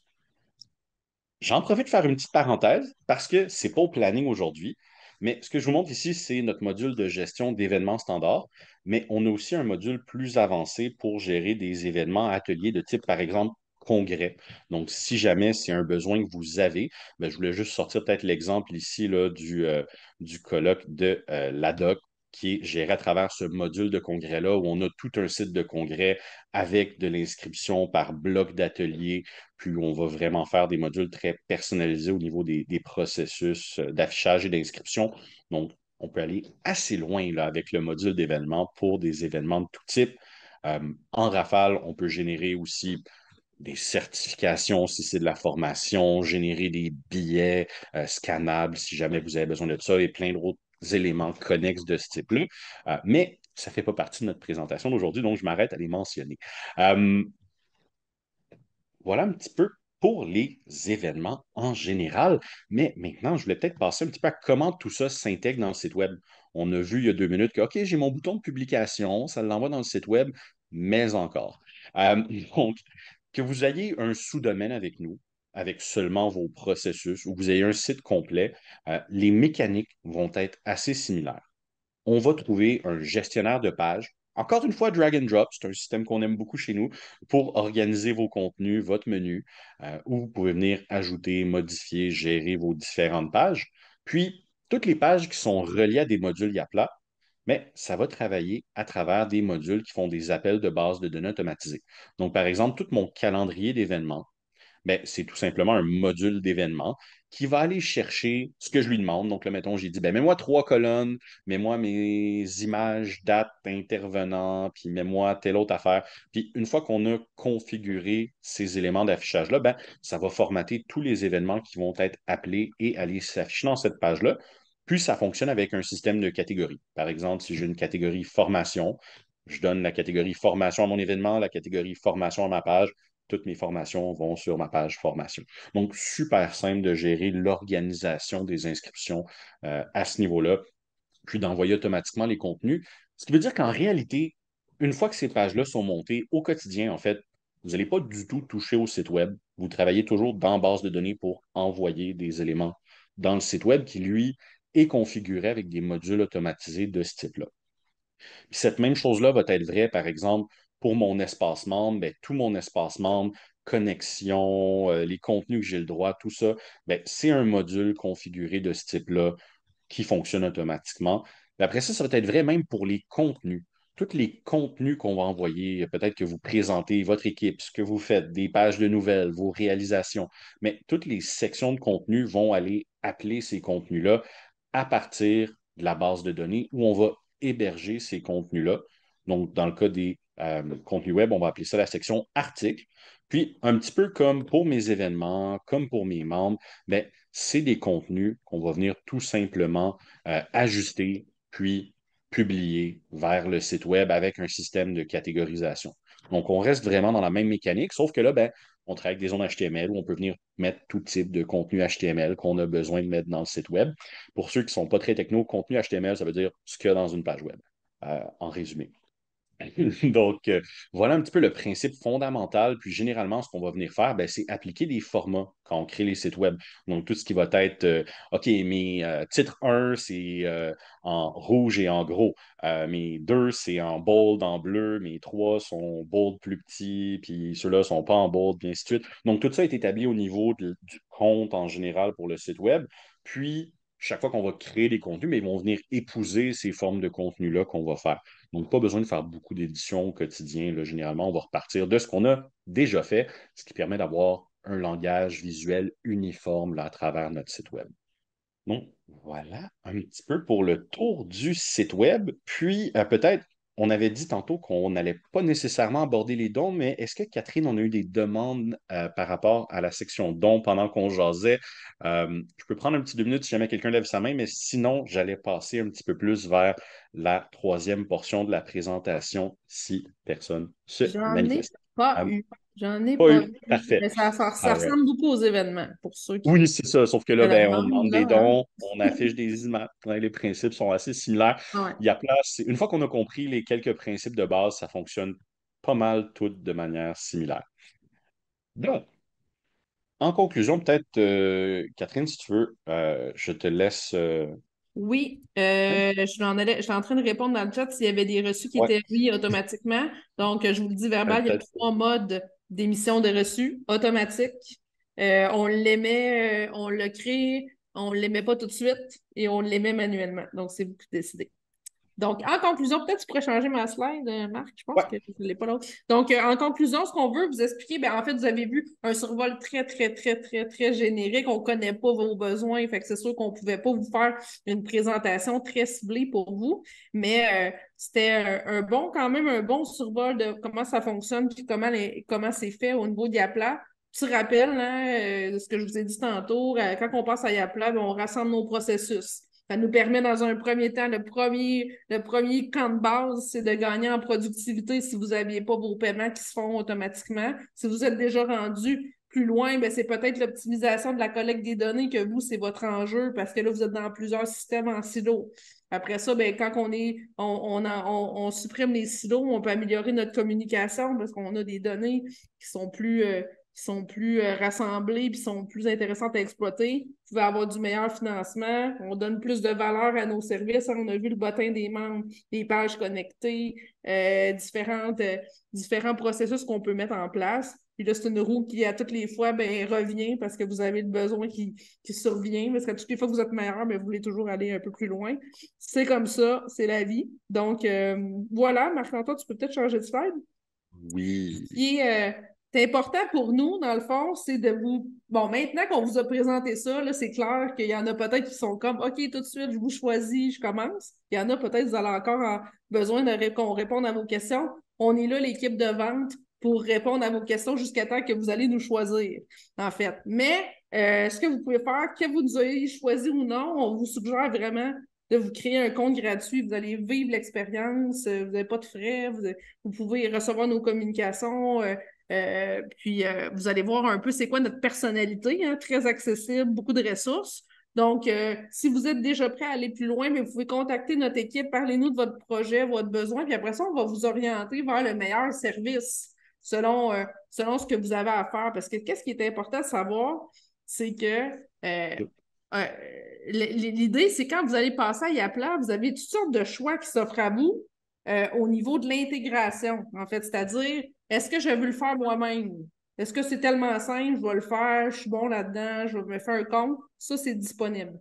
J'en profite de faire une petite parenthèse parce que ce n'est pas au planning aujourd'hui, mais ce que je vous montre ici, c'est notre module de gestion d'événements standards, mais on a aussi un module plus avancé pour gérer des événements ateliers de type, par exemple, congrès. Donc, si jamais c'est un besoin que vous avez, ben, je voulais juste sortir peut-être l'exemple ici là, du colloque de l'ADOC qui est géré à travers ce module de congrès-là où on a tout un site de congrès avec de l'inscription par bloc d'ateliers, puis on va vraiment faire des modules très personnalisés au niveau des processus d'affichage et d'inscription. Donc, on peut aller assez loin là, avec le module d'événements pour des événements de tout type. En rafale, on peut générer aussi des certifications si c'est de la formation, générer des billets scannables si jamais vous avez besoin de ça et plein d'autres éléments connexes de ce type-là. Mais ça ne fait pas partie de notre présentation d'aujourd'hui, donc je m'arrête à les mentionner. Euh, voilà un petit peu pour les événements en général. Mais maintenant, je voulais peut-être passer un petit peu à comment tout ça s'intègre dans le site web. On a vu il y a 2 minutes que, OK, j'ai mon bouton de publication, ça l'envoie dans le site web, mais encore. Euh, donc, que vous ayez un sous-domaine avec nous, avec seulement vos processus, ou que vous ayez un site complet, les mécaniques vont être assez similaires. On va trouver un gestionnaire de page. Encore une fois, drag and drop, c'est un système qu'on aime beaucoup chez nous pour organiser vos contenus, votre menu, où vous pouvez venir ajouter, modifier, gérer vos différentes pages. Puis, toutes les pages qui sont reliées à des modules Yapla, mais ça va travailler à travers des modules qui font des appels de base de données automatisés. Donc, par exemple, tout mon calendrier d'événements, ben, c'est tout simplement un module d'événement qui va aller chercher ce que je lui demande. Donc là, mettons, j'ai dit, ben, mets-moi 3 colonnes, mets-moi mes images, dates, intervenants, puis mets-moi telle autre affaire. Puis une fois qu'on a configuré ces éléments d'affichage-là, ben, ça va formater tous les événements qui vont être appelés et aller s'afficher dans cette page-là. Puis ça fonctionne avec un système de catégories. Par exemple, si j'ai une catégorie formation, je donne la catégorie formation à mon événement, la catégorie formation à ma page, toutes mes formations vont sur ma page formation. Donc, super simple de gérer l'organisation des inscriptions à ce niveau-là, puis d'envoyer automatiquement les contenus. Ce qui veut dire qu'en réalité, une fois que ces pages-là sont montées au quotidien, en fait, vous n'allez pas du tout toucher au site web. Vous travaillez toujours dans base de données pour envoyer des éléments dans le site web qui, lui, est configuré avec des modules automatisés de ce type-là. Puis cette même chose-là va être vraie, par exemple, pour mon espace membre, ben, tout mon espace membre, connexion, les contenus que j'ai le droit, tout ça, ben, c'est un module configuré de ce type-là qui fonctionne automatiquement. Puis après ça, ça va être vrai même pour les contenus. Tous les contenus qu'on va envoyer, peut-être que vous présentez votre équipe, ce que vous faites, des pages de nouvelles, vos réalisations, mais toutes les sections de contenu vont aller appeler ces contenus-là à partir de la base de données où on va héberger ces contenus-là. Donc, dans le cas des contenus web, on va appeler ça la section articles. Puis, un petit peu comme pour mes événements, comme pour mes membres, ben, c'est des contenus qu'on va venir tout simplement ajuster, puis publier vers le site web avec un système de catégorisation. Donc, on reste vraiment dans la même mécanique, sauf que là, ben, on travaille avec des zones HTML où on peut venir mettre tout type de contenu HTML qu'on a besoin de mettre dans le site web. Pour ceux qui ne sont pas très techno, contenu HTML, ça veut dire ce qu'il y a dans une page web, en résumé. Donc, voilà un petit peu le principe fondamental. Puis, généralement, ce qu'on va venir faire, ben, c'est appliquer des formats quand on crée les sites web. Donc, tout ce qui va être, OK, mes titres 1, c'est en rouge et en gros. Mes 2, c'est en bold, en bleu. Mes 3 sont bold plus petits. Puis, ceux-là ne sont pas en bold, puis ainsi de suite. Donc, tout ça est établi au niveau du compte en général pour le site web. Puis, chaque fois qu'on va créer des contenus, mais ils vont venir épouser ces formes de contenu-là qu'on va faire. Donc, pas besoin de faire beaucoup d'éditions au quotidien. Là. Généralement, on va repartir de ce qu'on a déjà fait, ce qui permet d'avoir un langage visuel uniforme là, à travers notre site Web. Donc, voilà un petit peu pour le tour du site Web. Puis, peut-être, on avait dit tantôt qu'on n'allait pas nécessairement aborder les dons, mais est-ce que, Catherine, on a eu des demandes par rapport à la section dons pendant qu'on jasait? Je peux prendre un petit 2 minutes si jamais quelqu'un lève sa main, mais sinon, j'allais passer un petit peu plus vers la troisième portion de la présentation si personne se J'en ai manifeste. pas Ah, eu. J'en ai pas pas eu. eu. Parfait. Mais ça All right. ressemble beaucoup aux événements, pour ceux qui Oui, c'est ça. Sauf que se là, le ben, on demandent, demande des là, hein? dons, on affiche des images. Ouais, les principes sont assez similaires. Ouais. Il y a place. Une fois qu'on a compris les quelques principes de base, ça fonctionne pas mal toutes de manière similaire. Donc, en conclusion, peut-être, Catherine, si tu veux, je te laisse. Oui, Oui, j'étais en train de répondre dans le chat s'il y avait des reçus qui ouais, étaient mis automatiquement. Donc, je vous le dis verbal, il y a peut-être. 3 modes d'émission de reçus automatique. On l'émet, on le crée, on ne l'émet pas tout de suite et on l'émet manuellement. Donc, c'est vous qui décidez. Donc, en conclusion, peut-être tu pourrais changer ma slide, Marc, je pense Ouais, que je ne l'ai pas l'autre. Donc, en conclusion, ce qu'on veut vous expliquer, ben, en fait, vous avez vu un survol très, très, très, très, très générique. On ne connaît pas vos besoins, fait que c'est sûr qu'on ne pouvait pas vous faire une présentation très ciblée pour vous, mais c'était quand même un bon survol de comment ça fonctionne puis comment c'est fait au niveau d'Yapla. Petit rappel, hein, de ce que je vous ai dit tantôt, quand on passe à Yapla, ben, on rassemble nos processus. Ça nous permet dans un premier temps, le premier camp de base, c'est de gagner en productivité si vous n'aviez pas vos paiements qui se font automatiquement. Si vous êtes déjà rendu plus loin, ben c'est peut-être l'optimisation de la collecte des données que vous, c'est votre enjeu parce que là, vous êtes dans plusieurs systèmes en silo. Après ça, ben, quand on supprime les silos, on peut améliorer notre communication parce qu'on a des données qui sont plus rassemblées et sont plus intéressantes à exploiter. Vous pouvez avoir du meilleur financement. On donne plus de valeur à nos services. On a vu le bottin des membres, les pages connectées, différents processus qu'on peut mettre en place. Puis là, c'est une roue qui, à toutes les fois, ben, revient parce que vous avez le besoin qui survient. Parce qu'à toutes les fois que vous êtes meilleur, ben, vous voulez toujours aller un peu plus loin. C'est comme ça, c'est la vie. Donc, voilà, Marc-Antoine, tu peux peut-être changer de slide. oui. C'est important pour nous, dans le fond, c'est de vous. Bon, maintenant qu'on vous a présenté ça, là, c'est clair qu'il y en a peut-être qui sont comme OK, tout de suite, je vous choisis, je commence. Il y en a peut-être, vous allez encore besoin qu'on réponde à vos questions. On est là, l'équipe de vente, pour répondre à vos questions jusqu'à temps que vous allez nous choisir, en fait. Mais ce que vous pouvez faire, que vous nous ayez choisi ou non, on vous suggère vraiment de vous créer un compte gratuit. Vous allez vivre l'expérience, vous n'avez pas de frais, vous pouvez recevoir nos communications. Puis, vous allez voir un peu c'est quoi notre personnalité, hein, très accessible, beaucoup de ressources. Donc, si vous êtes déjà prêt à aller plus loin, mais vous pouvez contacter notre équipe, parlez-nous de votre projet, votre besoin, puis après ça, on va vous orienter vers le meilleur service selon ce que vous avez à faire. Parce que qu'est-ce qui est important de savoir, c'est que euh, l'idée, c'est quand vous allez passer à Yapla, vous avez toutes sortes de choix qui s'offrent à vous au niveau de l'intégration, en fait. C'est-à-dire, est-ce que je veux le faire moi-même? Est-ce que c'est tellement simple, je vais le faire, je suis bon là-dedans, je vais me faire un compte? Ça, c'est disponible.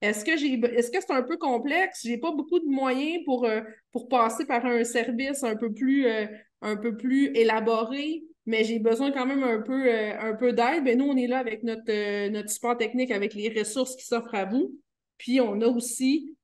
Est-ce que c'est un peu complexe? J'ai pas beaucoup de moyens pour passer par un service un peu plus élaboré, mais j'ai besoin quand même un peu d'aide. Ben, nous, on est là avec notre support technique, avec les ressources qui s'offrent à vous. Puis, on a aussi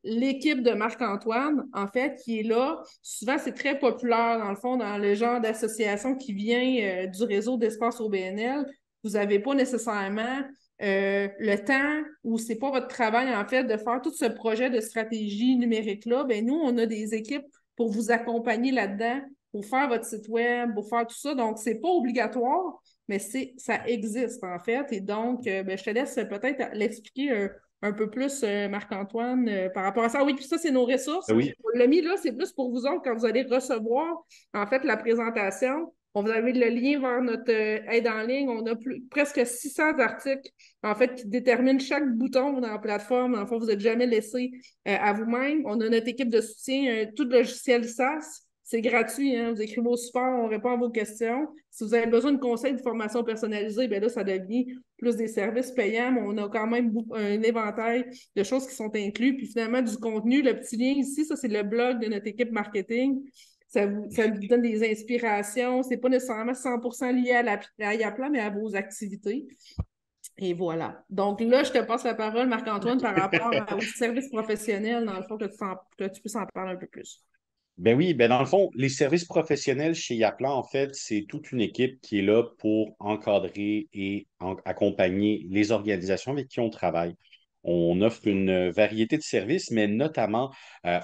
l'équipe de Marc-Antoine, en fait, qui est là. Souvent, c'est très populaire, dans le fond, dans le genre d'association qui vient du réseau d'espace OBNL. Vous n'avez pas nécessairement le temps ou c'est pas votre travail, en fait, de faire tout ce projet de stratégie numérique-là. Ben, nous, on a des équipes pour vous accompagner là-dedans, pour faire votre site web, pour faire tout ça. Donc, c'est pas obligatoire, mais ça existe, en fait. Et donc, ben, je te laisse peut-être l'expliquer un peu plus, Marc-Antoine, par rapport à ça. Ah oui, puis ça, c'est nos ressources. Oui, On l'a mis là, c'est plus pour vous autres quand vous allez recevoir, en fait, la présentation. Vous avez le lien vers notre aide en ligne. On a presque 600 articles, en fait, qui déterminent chaque bouton dans la plateforme. En fait, vous n'êtes jamais laissé à vous-même. On a notre équipe de soutien, tout logiciel SaaS. C'est gratuit, hein? Vous écrivez au support, on répond à vos questions. Si vous avez besoin de conseils de formation personnalisée, bien là, ça devient plus des services payants, mais on a quand même un éventail de choses qui sont incluses. Puis finalement, du contenu, le petit lien ici, ça, c'est le blog de notre équipe marketing. Ça vous donne des inspirations. C'est pas nécessairement 100% lié à Yapla, mais à vos activités. Et voilà. Donc là, je te passe la parole, Marc-Antoine, par rapport aux services professionnels, dans le fond, que tu puisses en parler un peu plus. Ben oui, ben dans le fond, les services professionnels chez Yaplan, en fait, c'est toute une équipe qui est là pour encadrer et accompagner les organisations avec qui on travaille. On offre une variété de services, mais notamment,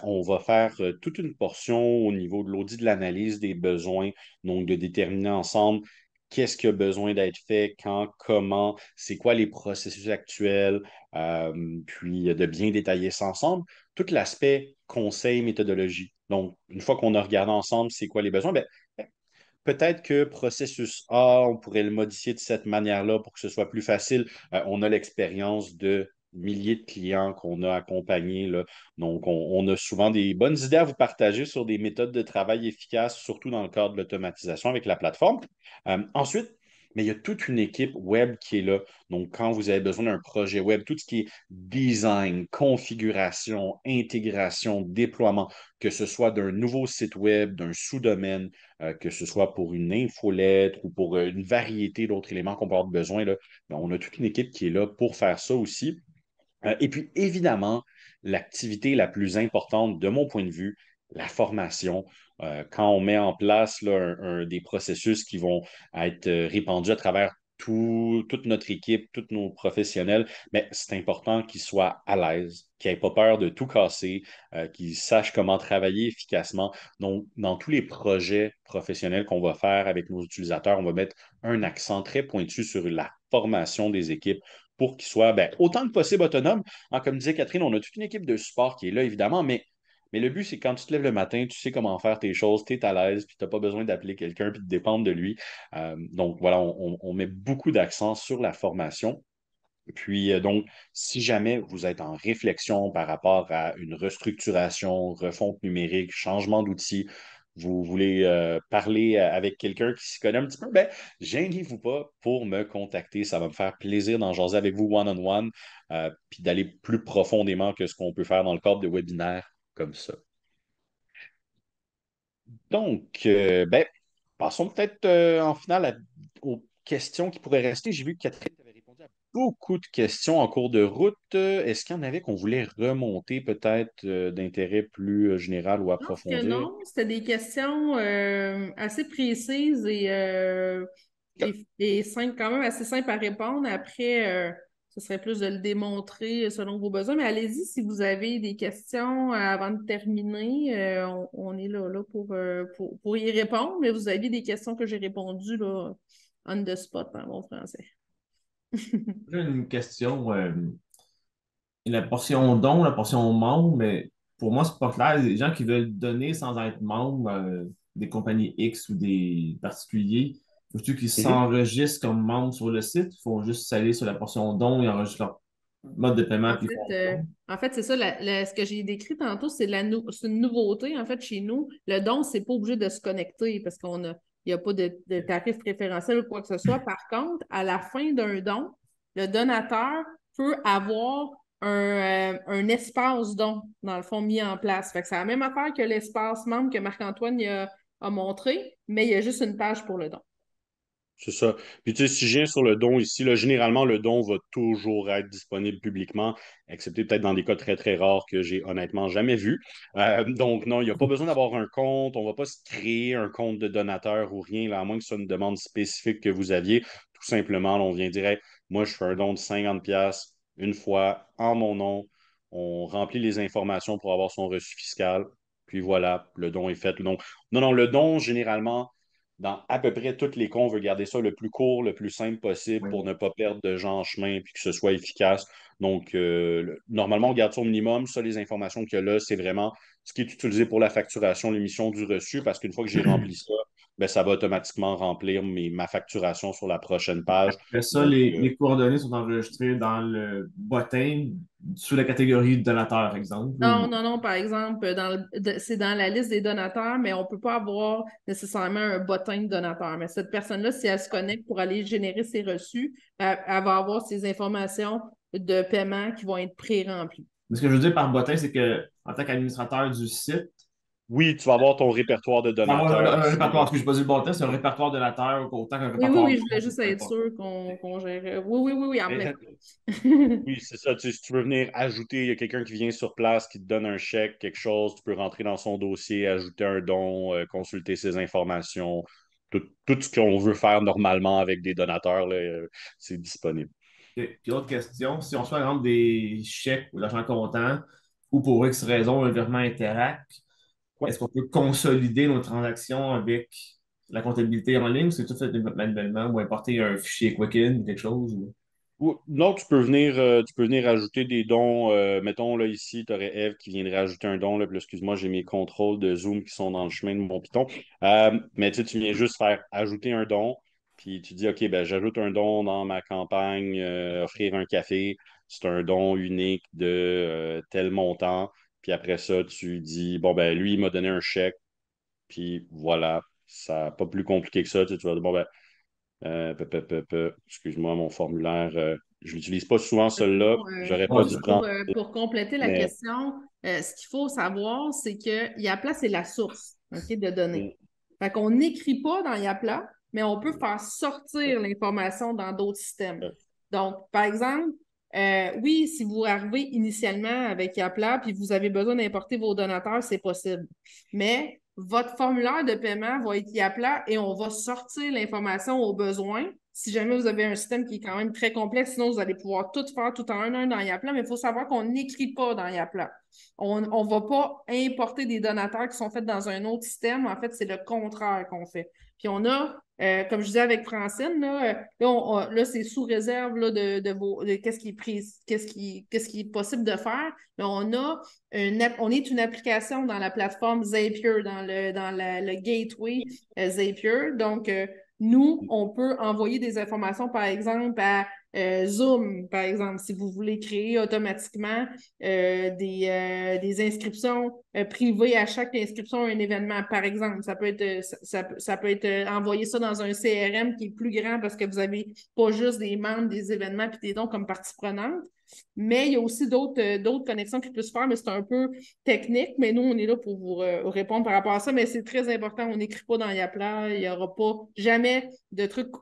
on va faire toute une portion au niveau de l'audit de l'analyse des besoins, donc de déterminer ensemble qu'est-ce qui a besoin d'être fait, quand, comment, c'est quoi les processus actuels, puis de bien détailler ça ensemble. Tout l'aspect conseil, méthodologie. Donc, une fois qu'on a regardé ensemble c'est quoi les besoins, ben, peut-être que processus A, on pourrait le modifier de cette manière-là pour que ce soit plus facile. On a l'expérience de milliers de clients qu'on a accompagnés, là. Donc, on a souvent des bonnes idées à vous partager sur des méthodes de travail efficaces, surtout dans le cadre de l'automatisation avec la plateforme. Ensuite, mais il y a toute une équipe web qui est là. Donc, quand vous avez besoin d'un projet web, tout ce qui est design, configuration, intégration, déploiement, que ce soit d'un nouveau site web, d'un sous-domaine, que ce soit pour une infolettre ou pour une variété d'autres éléments qu'on peut avoir besoin, là, ben, on a toute une équipe qui est là pour faire ça aussi. Et puis, évidemment, l'activité la plus importante de mon point de vue, la formation. Quand on met en place là, des processus qui vont être répandus à travers toute notre équipe, tous nos professionnels, mais c'est important qu'ils soient à l'aise, qu'ils n'aient pas peur de tout casser, qu'ils sachent comment travailler efficacement. Donc, dans tous les projets professionnels qu'on va faire avec nos utilisateurs, on va mettre un accent très pointu sur la formation des équipes pour qu'ils soient ben, autant que possible autonomes. Comme disait Catherine, on a toute une équipe de support qui est là, évidemment, mais le but, c'est que quand tu te lèves le matin, tu sais comment faire tes choses, tu es à l'aise, puis tu n'as pas besoin d'appeler quelqu'un puis de dépendre de lui. Donc, voilà, on met beaucoup d'accent sur la formation. Puis, donc, si jamais vous êtes en réflexion par rapport à une restructuration, refonte numérique, changement d'outils, vous voulez parler avec quelqu'un qui s'y connaît un petit peu, ben, gênez-vous pas pour me contacter. Ça va me faire plaisir d'en jaser avec vous one-on-one, puis d'aller plus profondément que ce qu'on peut faire dans le cadre de webinaires comme ça. Donc, ben, passons peut-être en finale aux questions qui pourraient rester. J'ai vu que Catherine avait répondu à beaucoup de questions en cours de route. Est-ce qu'il y en avait qu'on voulait remonter peut-être d'intérêt plus général ou Je pense que approfondir? non, c'était des questions assez précises et simples, quand même assez simples à répondre. Après, ce serait plus de le démontrer selon vos besoins. Mais allez-y si vous avez des questions avant de terminer. On est là pour y répondre, mais vous aviez des questions que j'ai répondues là, on the spot en bon français. J'ai une question. La portion don, la portion membre, mais pour moi, c'est pas clair. Les gens qui veulent donner sans être membre des compagnies X ou des particuliers, faut-tu qu'ils Mhm. s'enregistrent comme membres sur le site? Il faut juste aller sur la portion don et enregistrer leur mode de paiement En puis ils fait, font euh, ça. en fait, c'est ça, ce que j'ai décrit tantôt, c'est une nouveauté, en fait, chez nous. Le don, c'est pas obligé de se connecter parce il n'y a pas de tarif préférentiel ou quoi que ce soit. Par contre, à la fin d'un don, le donateur peut avoir un espace don, dans le fond, mis en place. Fait que c'est la même affaire que l'espace membre que Marc-Antoine a montré, mais il y a juste une page pour le don. C'est ça. Puis tu sais, si je viens sur le don ici, là, généralement, le don va toujours être disponible publiquement, excepté peut-être dans des cas très, très rares que j'ai honnêtement jamais vus. Donc, non, il n'y a pas besoin d'avoir un compte. On ne va pas se créer un compte de donateur ou rien, là, à moins que ce soit une demande spécifique que vous aviez. Tout simplement, là, on vient dire, Hey, moi, je fais un don de 50$ une fois en mon nom. On remplit les informations pour avoir son reçu fiscal. Puis voilà, le don est fait. Donc, non, non, le don, généralement, dans à peu près tous les cas, on veut garder ça le plus court, le plus simple possible pour Oui. ne pas perdre de gens en chemin et que ce soit efficace. Donc, normalement, on garde ça au minimum. Ça, les informations qu'il y a là, c'est vraiment ce qui est utilisé pour la facturation, l'émission du reçu, parce qu'une fois que j'ai rempli ça, ben, ça va automatiquement remplir ma facturation sur la prochaine page. Après ça, Donc, les coordonnées sont enregistrées dans le bottin sous la catégorie donateur, exemple. Non, non, non, par exemple, c'est dans la liste des donateurs, mais on ne peut pas avoir nécessairement un bottin de donateur. Mais cette personne-là, si elle se connecte pour aller générer ses reçus, elle va avoir ses informations de paiement qui vont être pré-remplies. Mais ce que je veux dire par bottin, c'est que en tant qu'administrateur du site, oui, tu vas avoir ton répertoire de tu vas avoir donateurs un ici, répertoire, là. parce que je n'ai pas dit le bottin, c'est un répertoire donateur autant qu'un Oui, oui, répertoire oui, de je voulais compte, juste peu être importe. sûr qu'on gérait. Oui, oui, oui, oui, en plein. Oui, c'est ça. Si tu veux venir ajouter, il y a quelqu'un qui vient sur place, qui te donne un chèque, quelque chose, tu peux rentrer dans son dossier, ajouter un don, consulter ses informations. Tout ce qu'on veut faire normalement avec des donateurs, là, c'est disponible. Et puis, autre question, si on fait, par exemple, des chèques ou de l'argent comptant, ou pour X raison, un virement Interac, Ouais. est-ce qu'on peut consolider nos transactions avec la comptabilité en ligne, ou c'est tout fait manuellement, ou importer un fichier Quicken ou quelque chose? Non, tu peux venir ajouter des dons. Mettons, là, ici, tu aurais Eve qui viendrait ajouter un don. Là, puis excuse-moi, j'ai mes contrôles de Zoom qui sont dans le chemin de mon Python. Mais tu sais, tu viens juste faire ajouter un don. Puis tu dis, OK, ben, j'ajoute un don dans ma campagne, offrir un café. C'est un don unique de tel montant. Puis après ça, tu dis, bon, ben, lui, il m'a donné un chèque. Puis voilà, ça pas plus compliqué que ça. Tu vas dire, bon, ben, excuse-moi, mon formulaire, je l'utilise pas souvent, celui-là. Pour, J'aurais pas Ouais, dû ça. prendre, pour compléter la mais question, ce qu'il faut savoir, c'est que Yapla, c'est la source, OK, de données. Fait qu'on n'écrit pas dans Yapla, mais on peut faire sortir l'information dans d'autres systèmes. Donc, par exemple, oui, si vous arrivez initialement avec Yapla puis vous avez besoin d'importer vos donateurs, c'est possible. Mais votre formulaire de paiement va être Yapla et on va sortir l'information au besoin. Si jamais vous avez un système qui est quand même très complexe, sinon vous allez pouvoir tout faire tout en un dans Yapla, mais il faut savoir qu'on n'écrit pas dans Yapla. On ne va pas importer des donateurs qui sont faits dans un autre système. En fait, c'est le contraire qu'on fait. Puis on a, comme je disais avec Francine, là, c'est sous réserve là, de qu'est-ce qui est qu'est-ce qui est possible de faire. Mais on est une application dans la plateforme Zapier, le gateway Zapier. Donc, nous, on peut envoyer des informations, par exemple, à Zoom, par exemple, si vous voulez créer automatiquement des inscriptions privées à chaque inscription à un événement, par exemple. Ça peut être envoyer ça dans un CRM qui est plus grand parce que vous n'avez pas juste des membres, des événements puis des dons comme partie prenante. Mais il y a aussi d'autres connexions qui peuvent se faire, mais c'est un peu technique. Mais nous, on est là pour vous répondre par rapport à ça. Mais c'est très important. On n'écrit pas dans Yapla. Il n'y aura pas jamais de trucs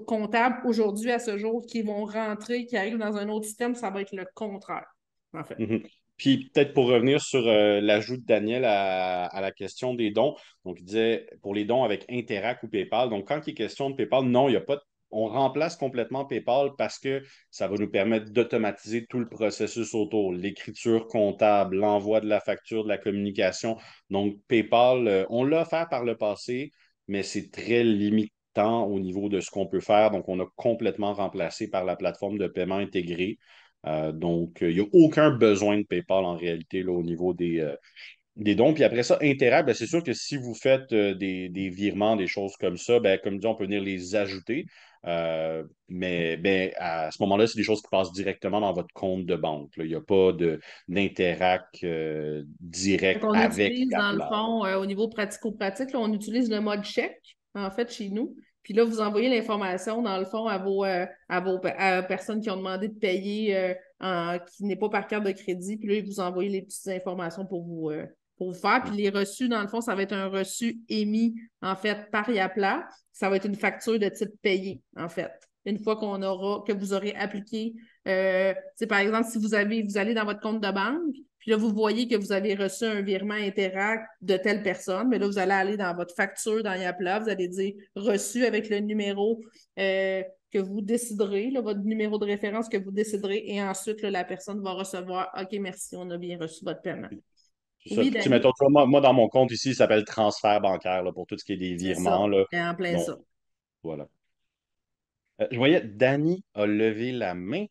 comptables aujourd'hui à ce jour qui vont rentrer, qui arrivent dans un autre système. Ça va être le contraire, en fait. Mhm. Puis peut-être pour revenir sur l'ajout de Daniel à la question des dons. Donc, il disait pour les dons avec Interac ou PayPal. Donc, quand il est question de PayPal, non, il n'y a pas de... On remplace complètement PayPal parce que ça va nous permettre d'automatiser tout le processus autour, l'écriture comptable, l'envoi de la facture, de la communication. Donc, PayPal, on l'a fait par le passé, mais c'est très limitant au niveau de ce qu'on peut faire. Donc, on a complètement remplacé par la plateforme de paiement intégrée. Donc, il n'y a aucun besoin de PayPal en réalité là, au niveau des dons. Puis après ça, Interact, ben, c'est sûr que si vous faites des virements, des choses comme ça, ben, comme dit, on peut venir les ajouter. Mais ben, à ce moment-là, c'est des choses qui passent directement dans votre compte de banque, là. Il n'y a pas d'Interact Donc, direct on avec utilise, dans le Yapla. fond, au niveau pratico-pratique, là, on utilise le mode chèque, en fait, chez nous. Puis là, vous envoyez l'information, dans le fond, à personnes qui ont demandé de payer qui n'est pas par carte de crédit. Puis là, ils vous envoient les petites informations pour vous faire. Puis les reçus, dans le fond, ça va être un reçu émis, en fait, par Yapla. Ça va être une facture de type payé, en fait. Une fois que vous aurez appliqué, par exemple, si vous allez dans votre compte de banque, puis là, vous voyez que vous avez reçu un virement Interact de telle personne. Mais là, vous allez aller dans votre facture dans Yapla, vous allez dire reçu avec le numéro que vous déciderez, là, votre numéro de référence que vous déciderez. Et ensuite, là, la personne va recevoir OK, merci, on a bien reçu votre paiement. C'est ça. Oui, Puis, tu sais, Dani, mettons, moi, dans mon compte ici, il s'appelle transfert bancaire là, pour tout ce qui est des c'est virements, ça. là. C'est en plein Donc, ça. voilà. Je voyais Danny a levé la main.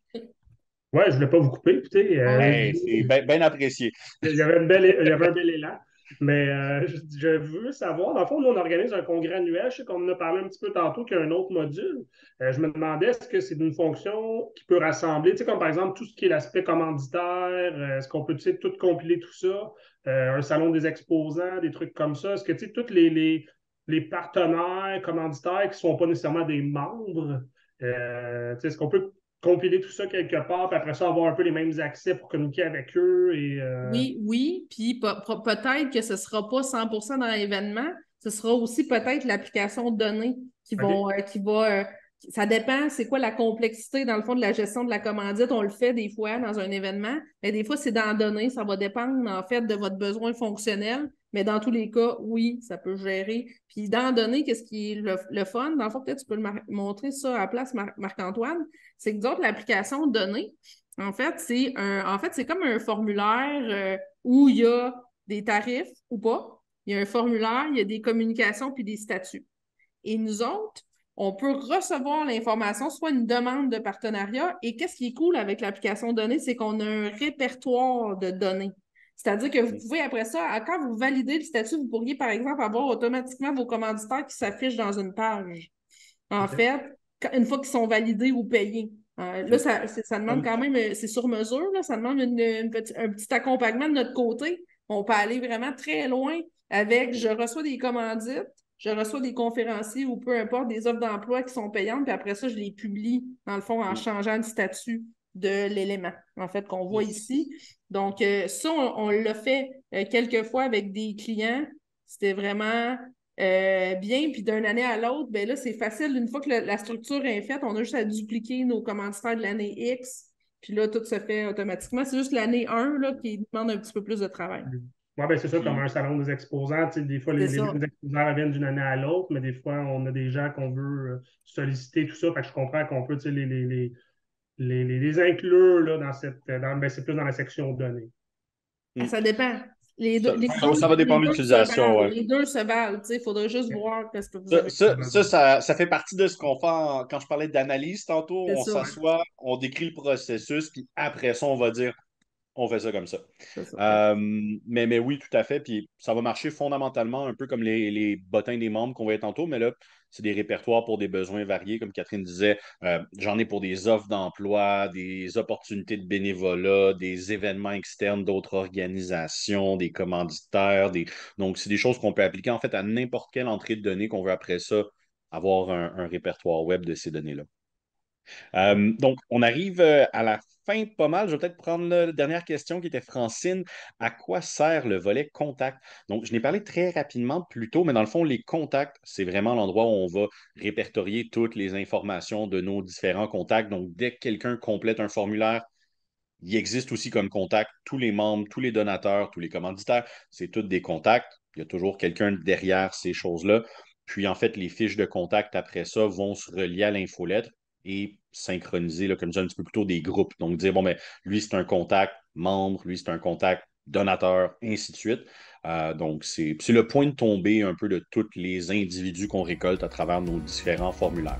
Ouais, je voulais pas vous couper. Écoutez, On l'a Hey, vu. c'est bien apprécié. il y avait un bel élan. Mais je veux savoir, dans le fond, nous, on organise un congrès annuel. Je sais qu'on en a parlé un petit peu tantôt qu'il y a un autre module. Je me demandais, est-ce que c'est une fonction qui peut rassembler, tu sais, comme par exemple tout ce qui est l'aspect commanditaire, est-ce qu'on peut, tu sais, tout compiler tout ça, un salon des exposants, des trucs comme ça. Est-ce que, tu sais, tous les partenaires commanditaires qui ne sont pas nécessairement des membres, tu sais, est-ce qu'on peut compiler tout ça quelque part, puis après ça, avoir un peu les mêmes accès pour communiquer avec eux et Oui, oui, puis peut-être que ce ne sera pas 100% dans l'événement, ce sera aussi peut-être l'application de données OK. qui va, ça dépend, c'est quoi la complexité dans le fond de la gestion de la commandite. On le fait des fois dans un événement, mais des fois c'est dans la donnée, ça va dépendre en fait de votre besoin fonctionnel, mais dans tous les cas, oui, ça peut gérer. Puis dans la donnée, qu'est-ce qui est le fun? Dans le fond, peut-être tu peux montrer ça à la place, Marc-Antoine, c'est que d'autres, l'application de données, en fait, c'est comme un formulaire où il y a des tarifs ou pas. Il y a un formulaire, il y a des communications puis des statuts. Et nous autres, on peut recevoir l'information, soit une demande de partenariat. Et qu'est-ce qui est cool avec l'application de données, c'est qu'on a un répertoire de données. C'est-à-dire que vous pouvez, après ça, quand vous validez le statut, vous pourriez, par exemple, avoir automatiquement vos commanditaires qui s'affichent dans une page. En OK. fait, une fois qu'ils sont validés ou payés. Là, OK. ça demande quand même, c'est sur mesure, là, ça demande un petit accompagnement de notre côté. On peut aller vraiment très loin avec je reçois des commandites, je reçois des conférenciers ou peu importe, des offres d'emploi qui sont payantes, puis après ça, je les publie, dans le fond, en changeant le statut de l'élément, en fait, qu'on voit ici. Donc, ça, on l'a fait quelques fois avec des clients. C'était vraiment bien, puis d'une année à l'autre, ben là, c'est facile. Une fois que la structure est faite, on a juste à dupliquer nos commanditaires de l'année X, puis là, tout se fait automatiquement. C'est juste l'année 1 là, qui demande un petit peu plus de travail. Oui, ben c'est ça, comme Puis, un salon des exposants. Tu sais, des fois, c'est les ça. exposants viennent d'une année à l'autre, mais des fois, on a des gens qu'on veut solliciter, tout ça. Fait que je comprends qu'on peut tu sais, les inclure là, ben, c'est plus dans la section données. Ah, Mm. ça dépend. Ça, ça va Les dépendre de deux se l'utilisation, valent. ouais. Les deux se valent. Il faudrait juste OK. voir qu'est-ce que vous Ça, avez. ça, ça, ça, ça fait partie de ce qu'on fait quand je parlais d'analyse tantôt. C'est On ça. s'assoit, on décrit le processus, puis après ça, on va dire on fait ça comme ça. C'est ça. Mais oui, tout à fait. Puis ça va marcher fondamentalement un peu comme les bottins des membres qu'on voyait tantôt, mais là, c'est des répertoires pour des besoins variés, comme Catherine disait. J'en ai pour des offres d'emploi, des opportunités de bénévolat, des événements externes d'autres organisations, des commanditaires. Donc, c'est des choses qu'on peut appliquer en fait à n'importe quelle entrée de données qu'on veut après ça avoir un répertoire web de ces données-là. Donc, on arrive à la fin pas mal. Je vais peut-être prendre la dernière question qui était Francine. À quoi sert le volet contact? Donc, je n'ai parlé très rapidement plus tôt, mais dans le fond, les contacts, c'est vraiment l'endroit où on va répertorier toutes les informations de nos différents contacts. Donc, dès que quelqu'un complète un formulaire, il existe aussi comme contact tous les membres, tous les donateurs, tous les commanditaires. C'est tous des contacts. Il y a toujours quelqu'un derrière ces choses-là. Puis, en fait, les fiches de contact après ça vont se relier à l'infolettre et synchroniser, là, comme je disais un petit peu plus tôt, des groupes. Donc, dire, bon, ben, lui, c'est un contact membre, lui, c'est un contact donateur, ainsi de suite. Donc, c'est le point de tombée un peu de tous les individus qu'on récolte à travers nos différents formulaires.